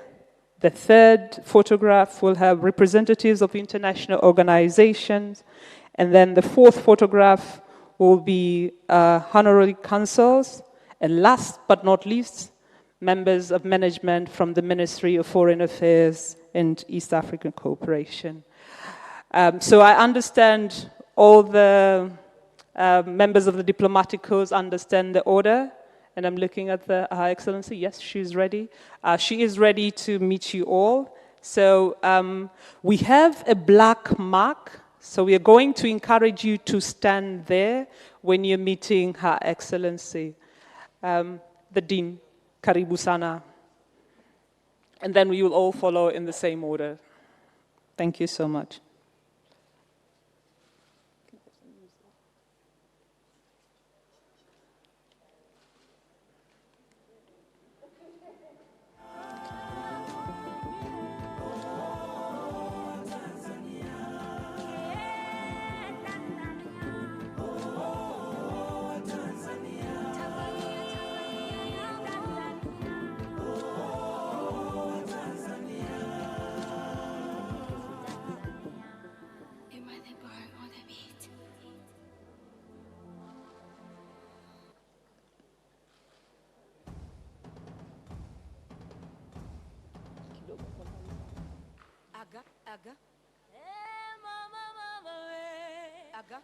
The third photograph will have representatives of international organizations. And then the fourth photograph will be honorary consuls. And last but not least, members of management from the Ministry of Foreign Affairs and East African Cooperation. So I understand all the members of the diplomatic corps understand the order, and I'm looking at the Her Excellency. Yes, she's ready. She is ready to meet you all. So we have a black mark, so we are going to encourage you to stand there when you're meeting Her Excellency. The Dean, Karibu Sana. And then we will all follow in the same order. Thank you so much.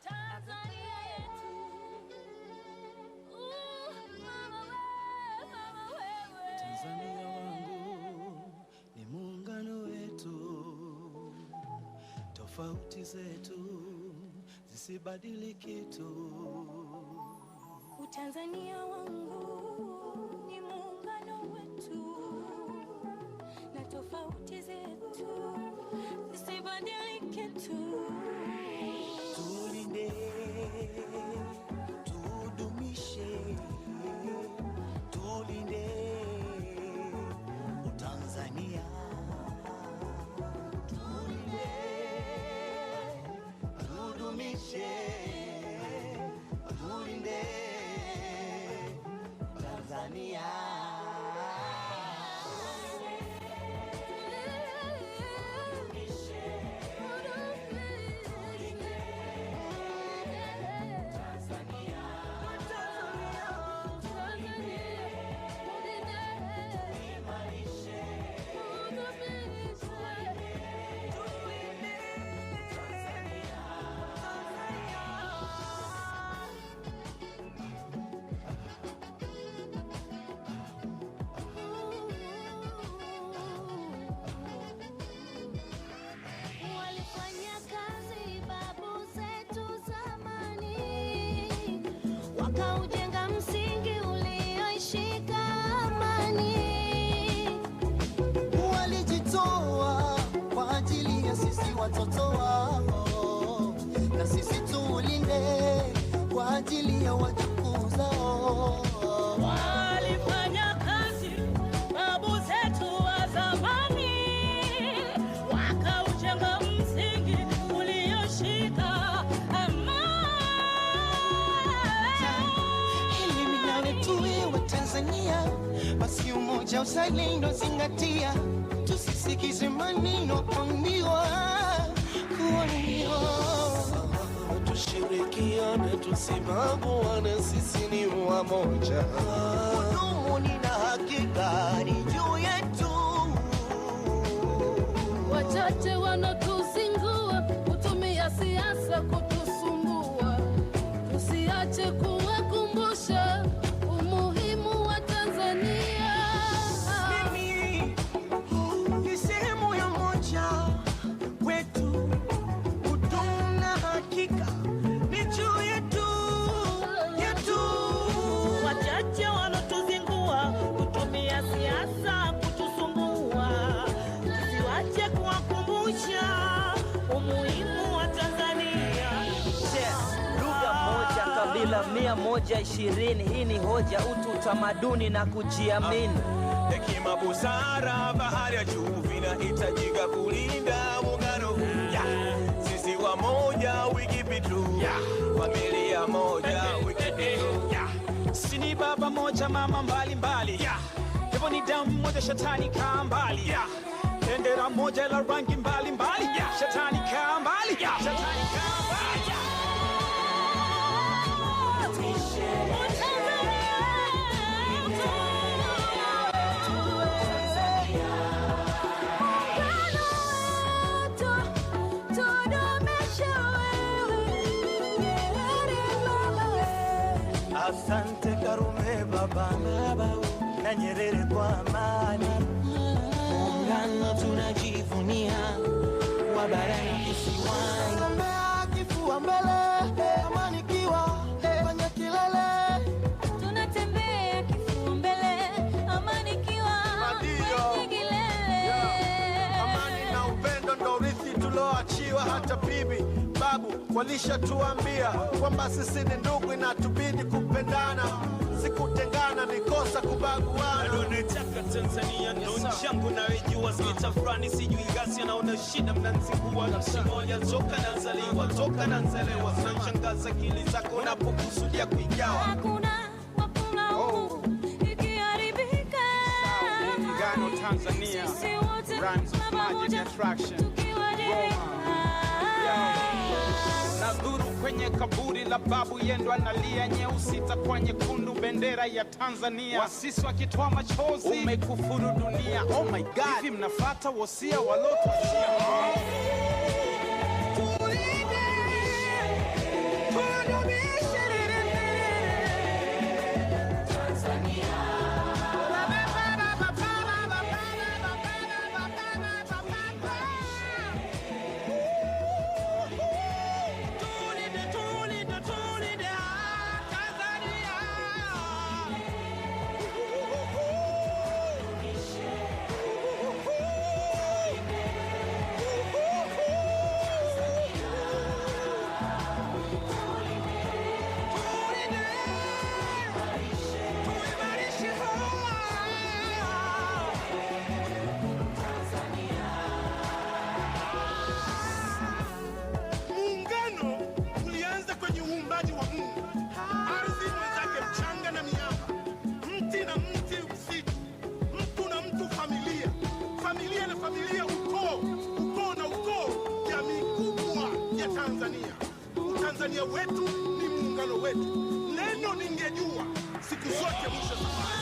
Tanzania yetu. Mama wewe. Tanzania wangu ni muungano wetu. tofauti zetu zisibadili kitu. Utanzania wangu ni muungano wetu, na tofauti zetu zisibadilike tu. Tulinde, tudumishe, tulinde Utanzania. Tulinde, tudumishe, tulinde Tanzania. Walifanya kazi babu zetu zamani, wakaujenga msingi ulioishika amani. Walijitoa kwa ajili ya sisi watoto wao, na sisi tulinde kwa ajili ya wajukuu zao. Walifanya kazi babu zetu wa zamani, wakaujenga msingi ulioshika amani. Ili mimi nawe tuwe wa Tanzania, basi umoja uzalendo zingatia, tusisikize maneno kuambiwa kuambiwa. Tushirikiane, tusibaguane, sisi ni wamoja. Udumuni na hakika ni juu yetu. Wachache wanatuzingua, kutumia siasa kutusumbua. Tusiache kuwakumbusha umuhimu wa Tanzania. Mimi ni sehemu ya moja wetu. Udumu na hakika ni juu yetu, yetu. Wachache wanatuzingua, kutumia siasa kutusumbua. Tusiwache kuwakumbusha umuhimu wa Tanzania. Lugha moja, kabila 120. Hii ni hoja, utu, utamaduni na kujiamini. Hekima, busara, bahari ya juu vinahitajika kulinda muungano. Sisi wamoja, wiki pitu. Familia moja, wiki pitu. Sini baba moja mama mbali mbali. Hivyo ni damu moja shetani kaa mbali. Bendera moja la rangi mbali mbali. Shetani kaa mbali. Shetani kaa mbali. Asante Karume baba na Nyerere kwa amani. Muungano tunajivunia, wa barani kisiwani. Tembea kifua mbele, amani kiwa kwenye kilele. Tunatembea kifua mbele, amani kiwa kwenye kilele. Amani na upendo ndo urithi tuloachiwa. Hata bibi babu walishatuambia kwamba sisi ni ndugu, inatubidi kupendana, sikutengana, ni kosa kubaguana. Bado nataka Tanzania ndo nchi yangu naijua, sitafurani sijui ghasia, naona shida mnanzingua. Nchi moja toka nazaliwa, toka nazelewa, zinashangaza akili zako unapokusudia kuigawa. Hakuna wakulaumu ikiharibika. Muungano Tanzania, Sisi wote brands of magic pamoja attraction. tukiwadilika. Na dhuru kwenye kaburi la babu yendo analia, nyeusi takwa nyekundu, bendera ya Tanzania. Wasisi wakitoa machozi, umekufuru dunia. Oh my God, hivi mnafata wosia walotuachia? Tanzania wetu ni muungano wetu. Neno ningejua siku zote mwisho safari.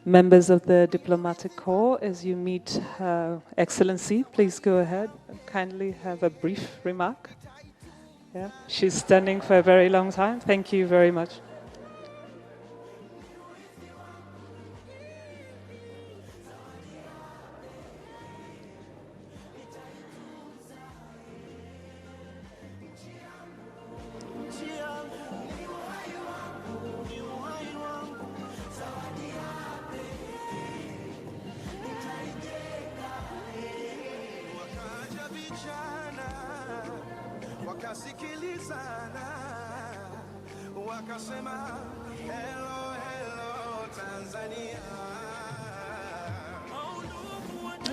Members of the diplomatic corps, as you meet Her Excellency, please go ahead and kindly have a brief remark. Yeah, she's standing for a very long time. Thank you very much. Wakasikilizana, wakasema hello, hello, Tanzania.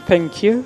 Thank you.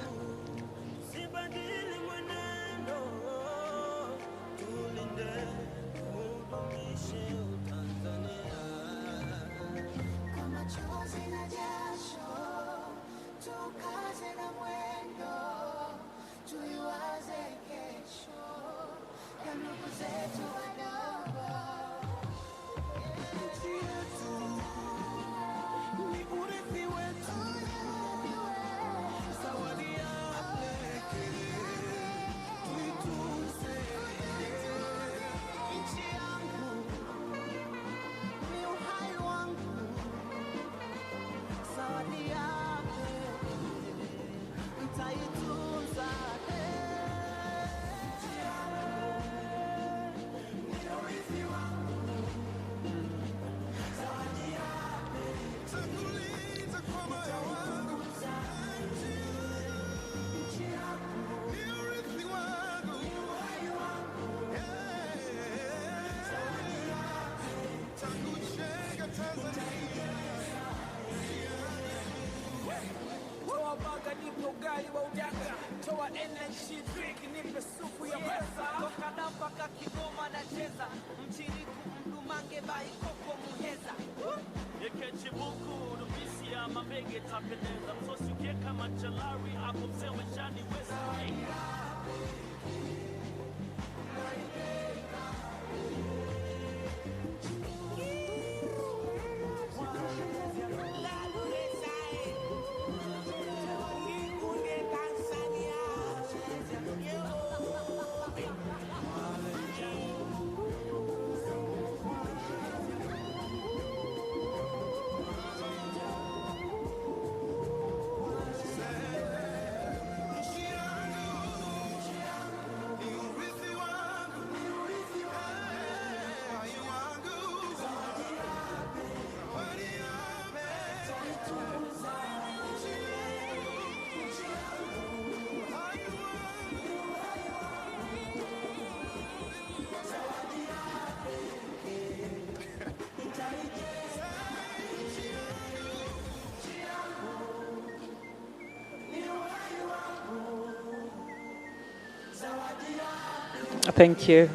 Thank you.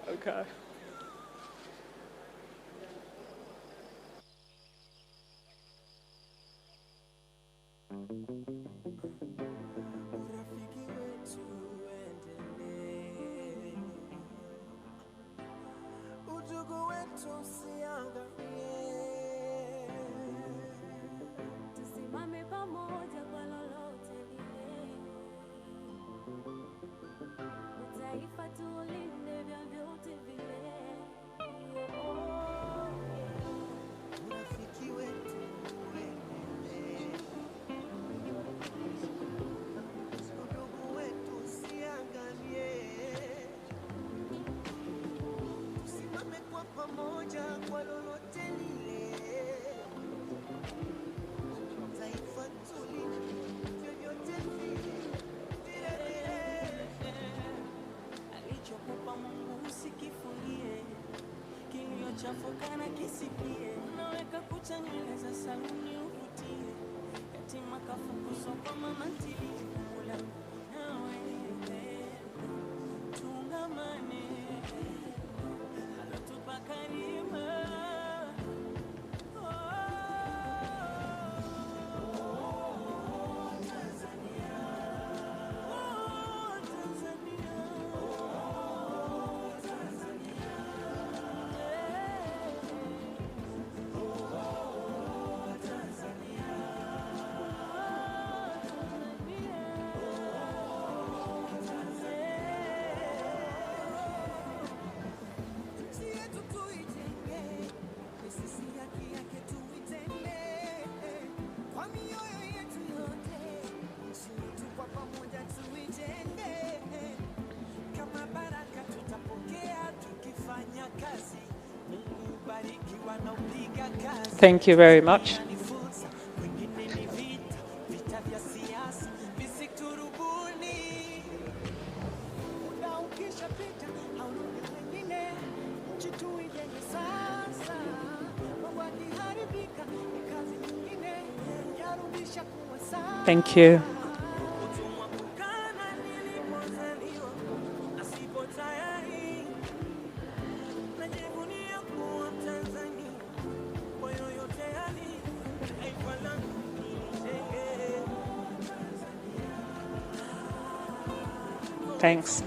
Okay. Udugu wetu usiangamie, tusimame pamoja kwa lolote lile, taifa tulinde vyovyote vile. urafiki wetu uendelee, udugu wetu usiangamie, tusimame kwa pamoja kwa lolote lile, taifa tulinde vyovyote vile. Alichokupa Mungu usikifungie, kiliochafuka na kisifie. Unaweka kucha nywele za saluni uvutie, yatima kafukuzwa kwa mama ntilie. Muungano na wewe tuungamane, alotupa karima. Thank you very much. Thank you. Thanks.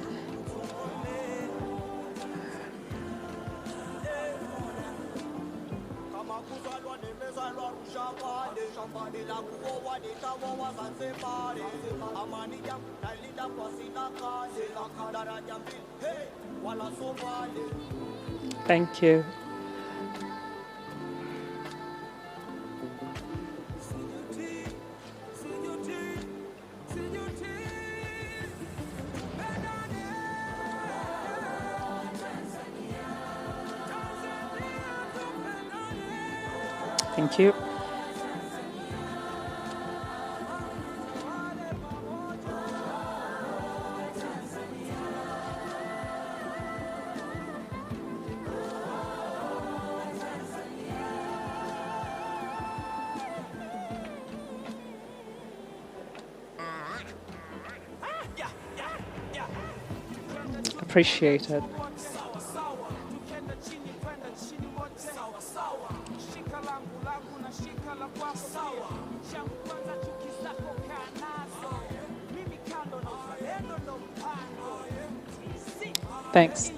Thank you. Thank you. Appreciated. Thanks.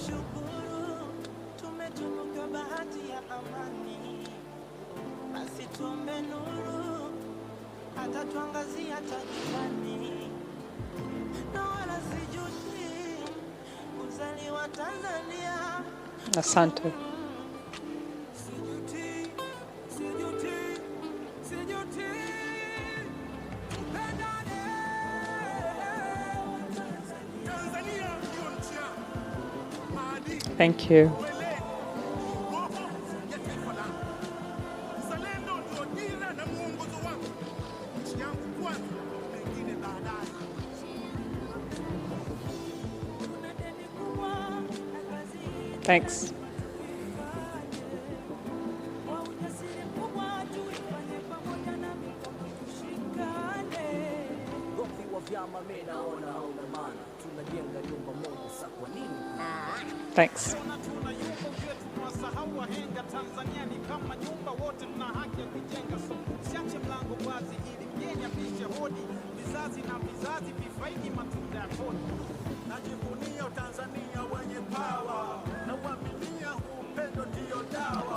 Shukuru, tumetunuka bahati ya amani, basi tuombe nuru, atatuangazia tajirani, na wala sijuti kuzaliwa Tanzania. Asante. Thank you. Uzalendo ndio dira na muongozo wangu. Nchi yangu kwanza. Thanks. Thanks.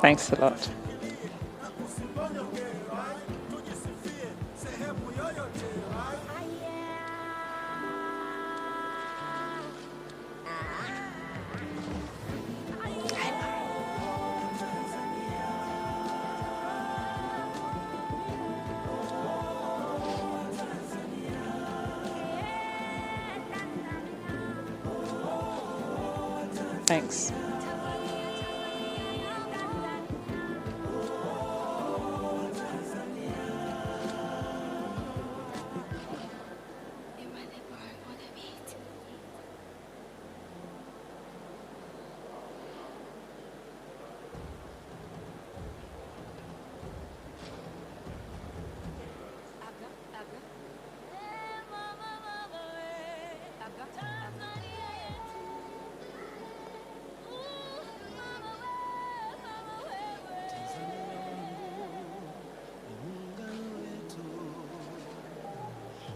Thanks a lot. Thanks.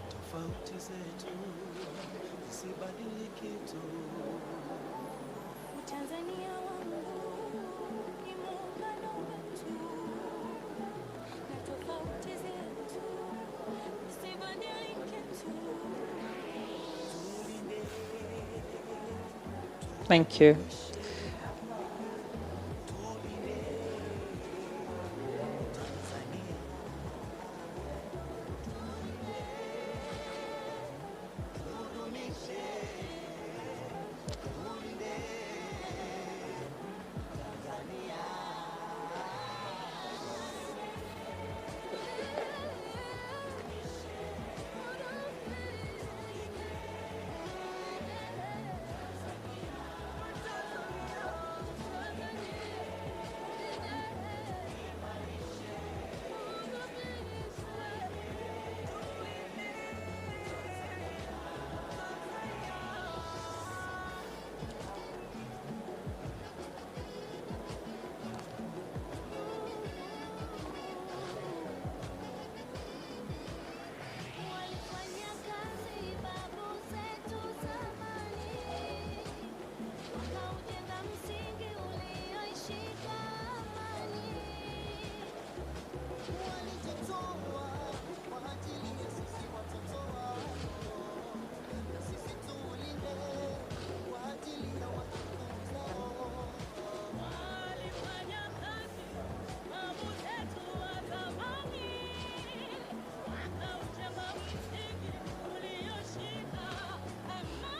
Tofauti zetu zisibadilike tu. Tanzania wangu ni muungano wetu, na tofauti zetu zisibadilike tu. Thank you.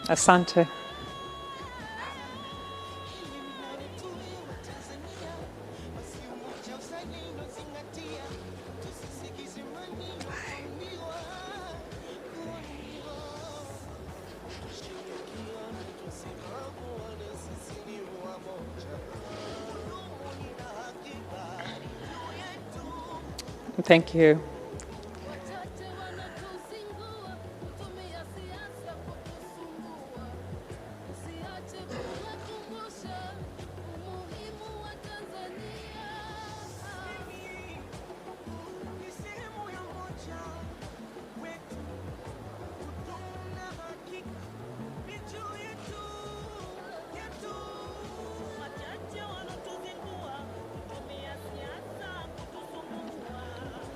Asante. Thank you.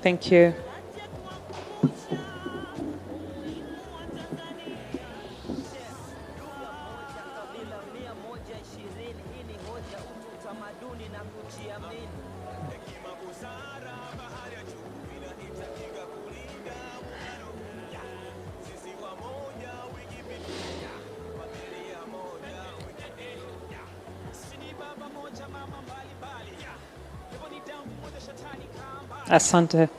Thank you. Asante.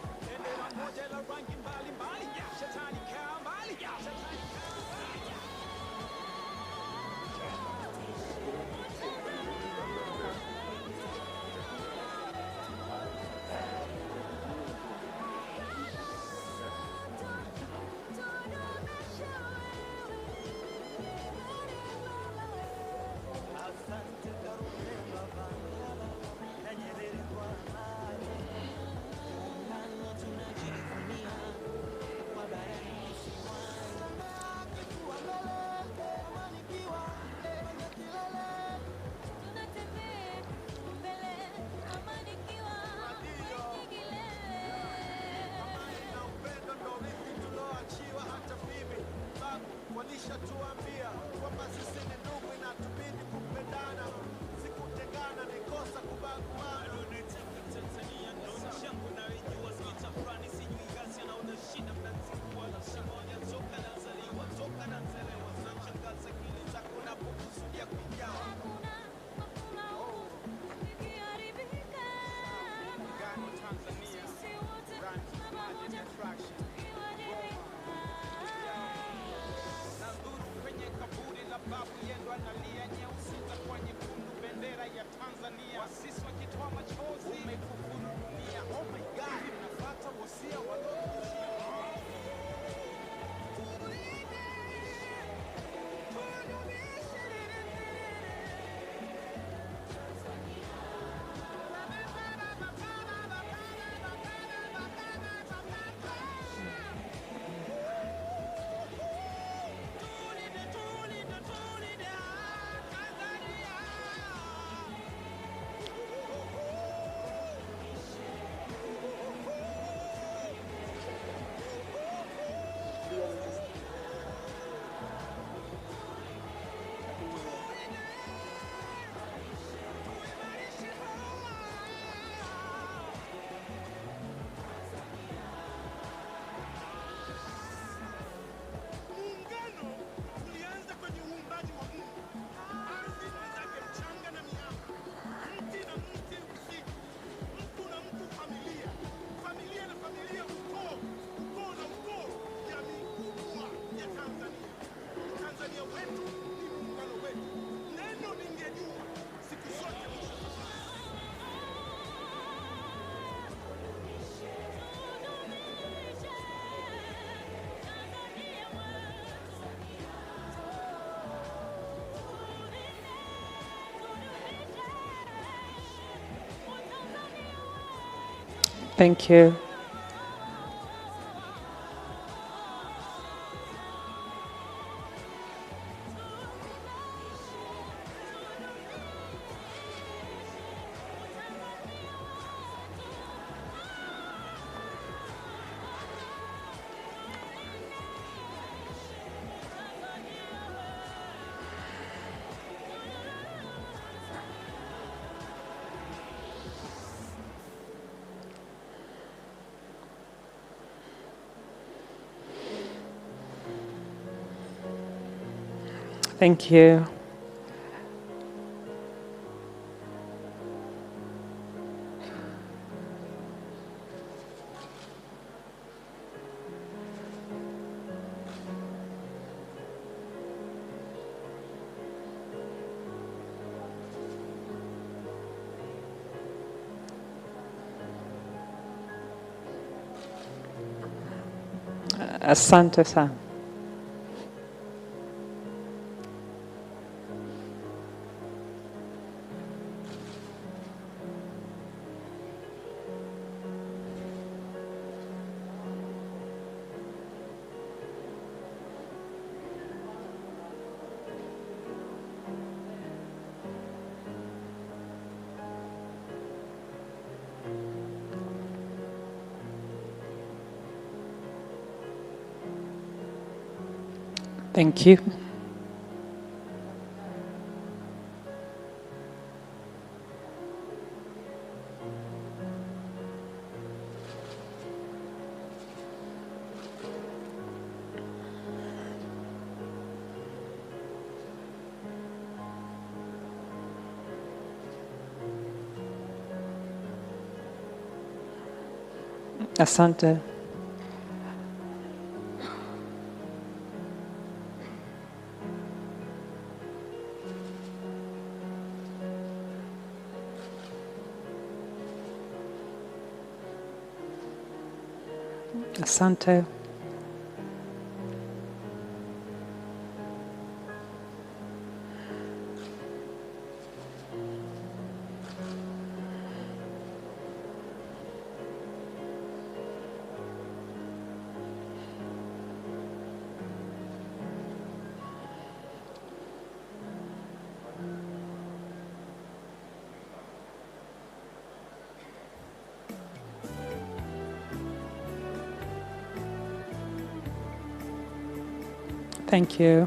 walishatuambia kwamba sisi ni ndugu, inatubidi kupendana, sikutengana, ni kosa kubaguana. Tanzania ndo nchi yangu naijua, sitafurani sijui ghasia, naona shida mnazingua. Nchi moja toka nazaliwa, toka nazelewa, zinashangaza akili zako unapokusudia kuigawa. Muungano Tanzania, brand attraction. Nanduru kwenye kaburi la babu yendo analia, nyeusi itakuwa nyekundu, bendera ya Tanzania. Wasisi wakitoa machozi, umekufuru dunia. Oh my God, nafuata wasia waliotuachia. Muungano ulianza kwenye uumbaji wa Mungu. Ardhi mwenzake mchanga na miamba, mti na mti msitu, mtu na mtu familia, familia na familia ukoo, ukoo na ukoo, jamii kubwa ya Tanzania. Tanzania wetu ni muungano wetu. Neno ningejua siku zote mwisho wa safari. Thank you. Thank you. Asante sana. Thank you. Asante. Asante. Thank you.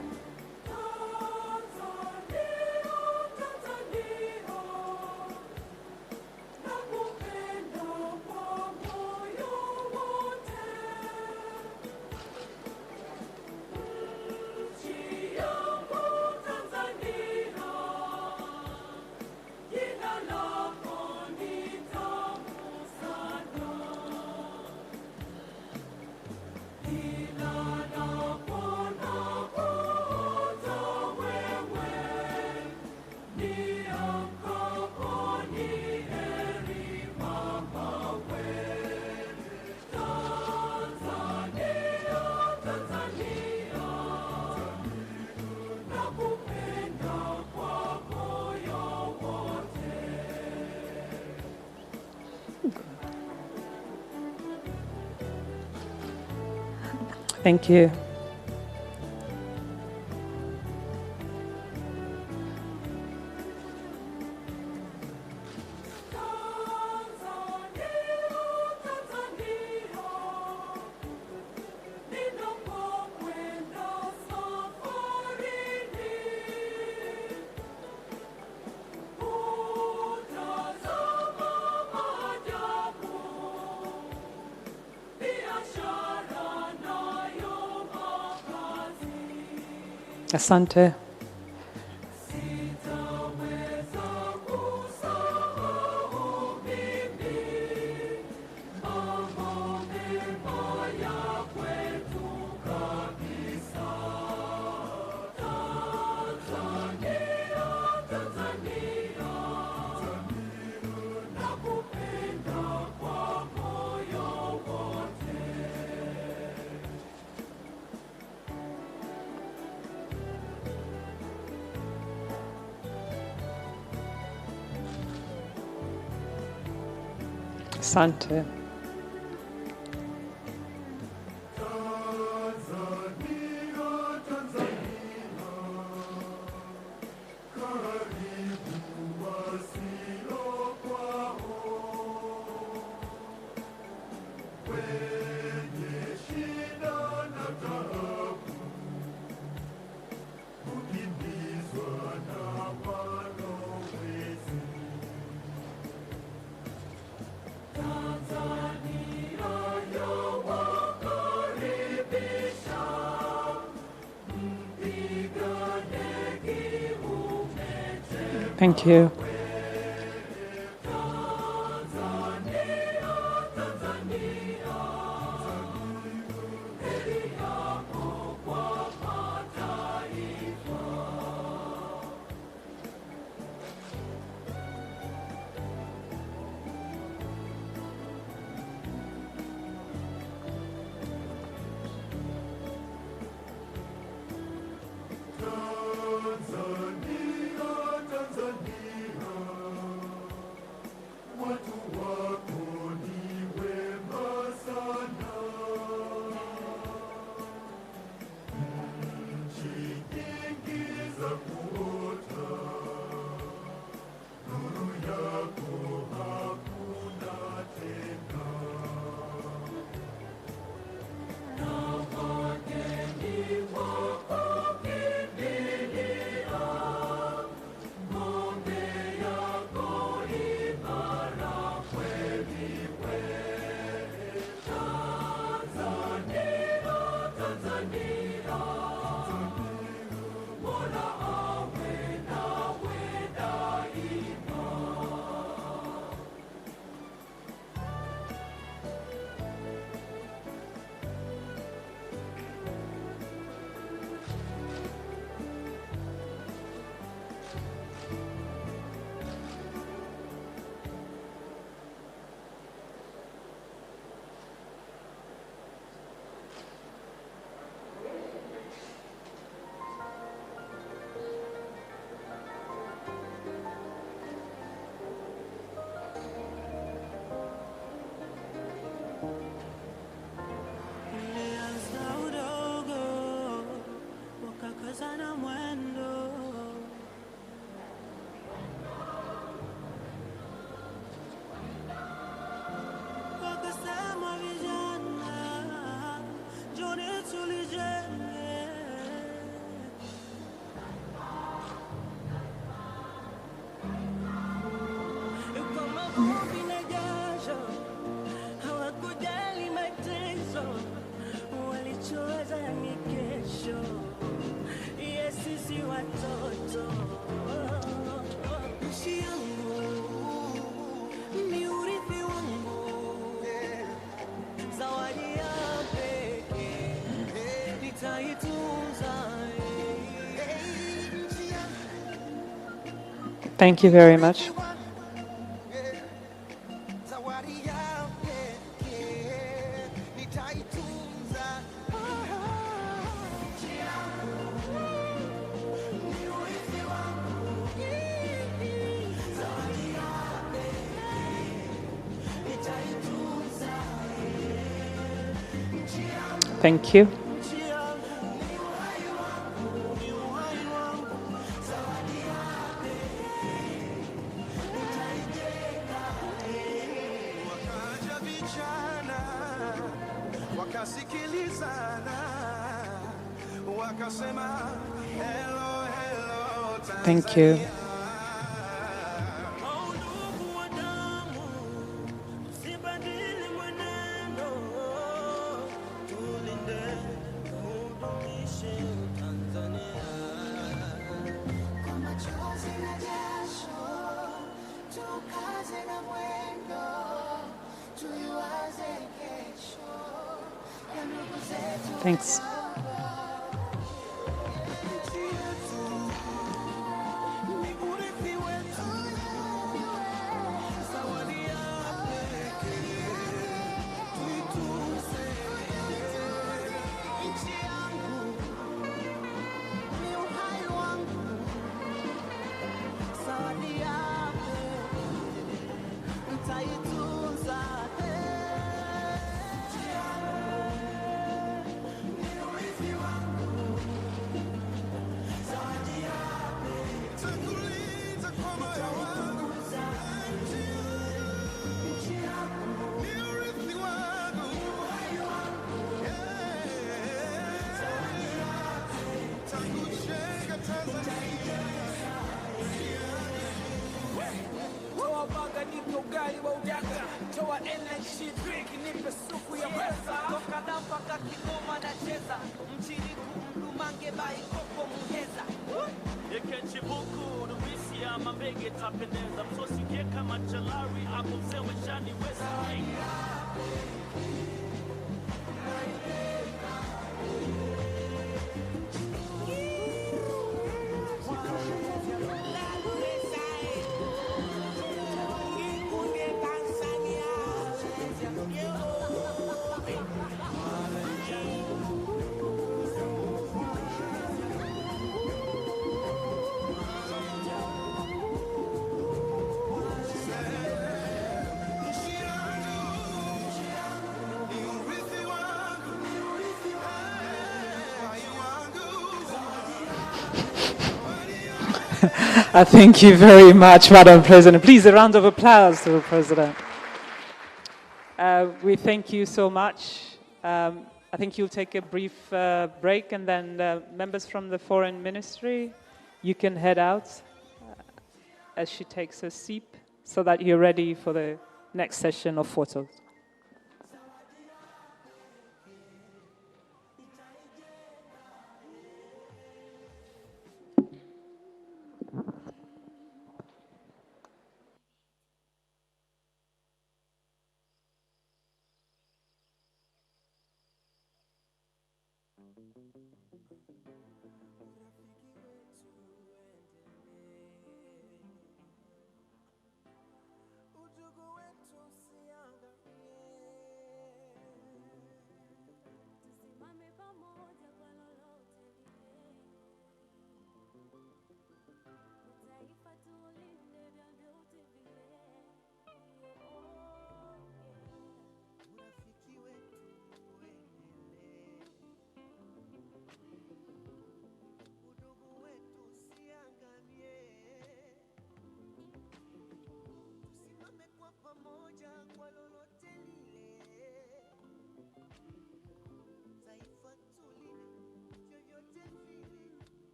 Thank you. Asante. Asante. Thank you. Thank you very much. Thank you. Thank you. Thanks. Thank you very much, Madam President. Please, a round of applause to the President. We thank you so much. I think you'll take a brief break, and then members from the Foreign Ministry, you can head out as she takes a seat so that you're ready for the next session of photos.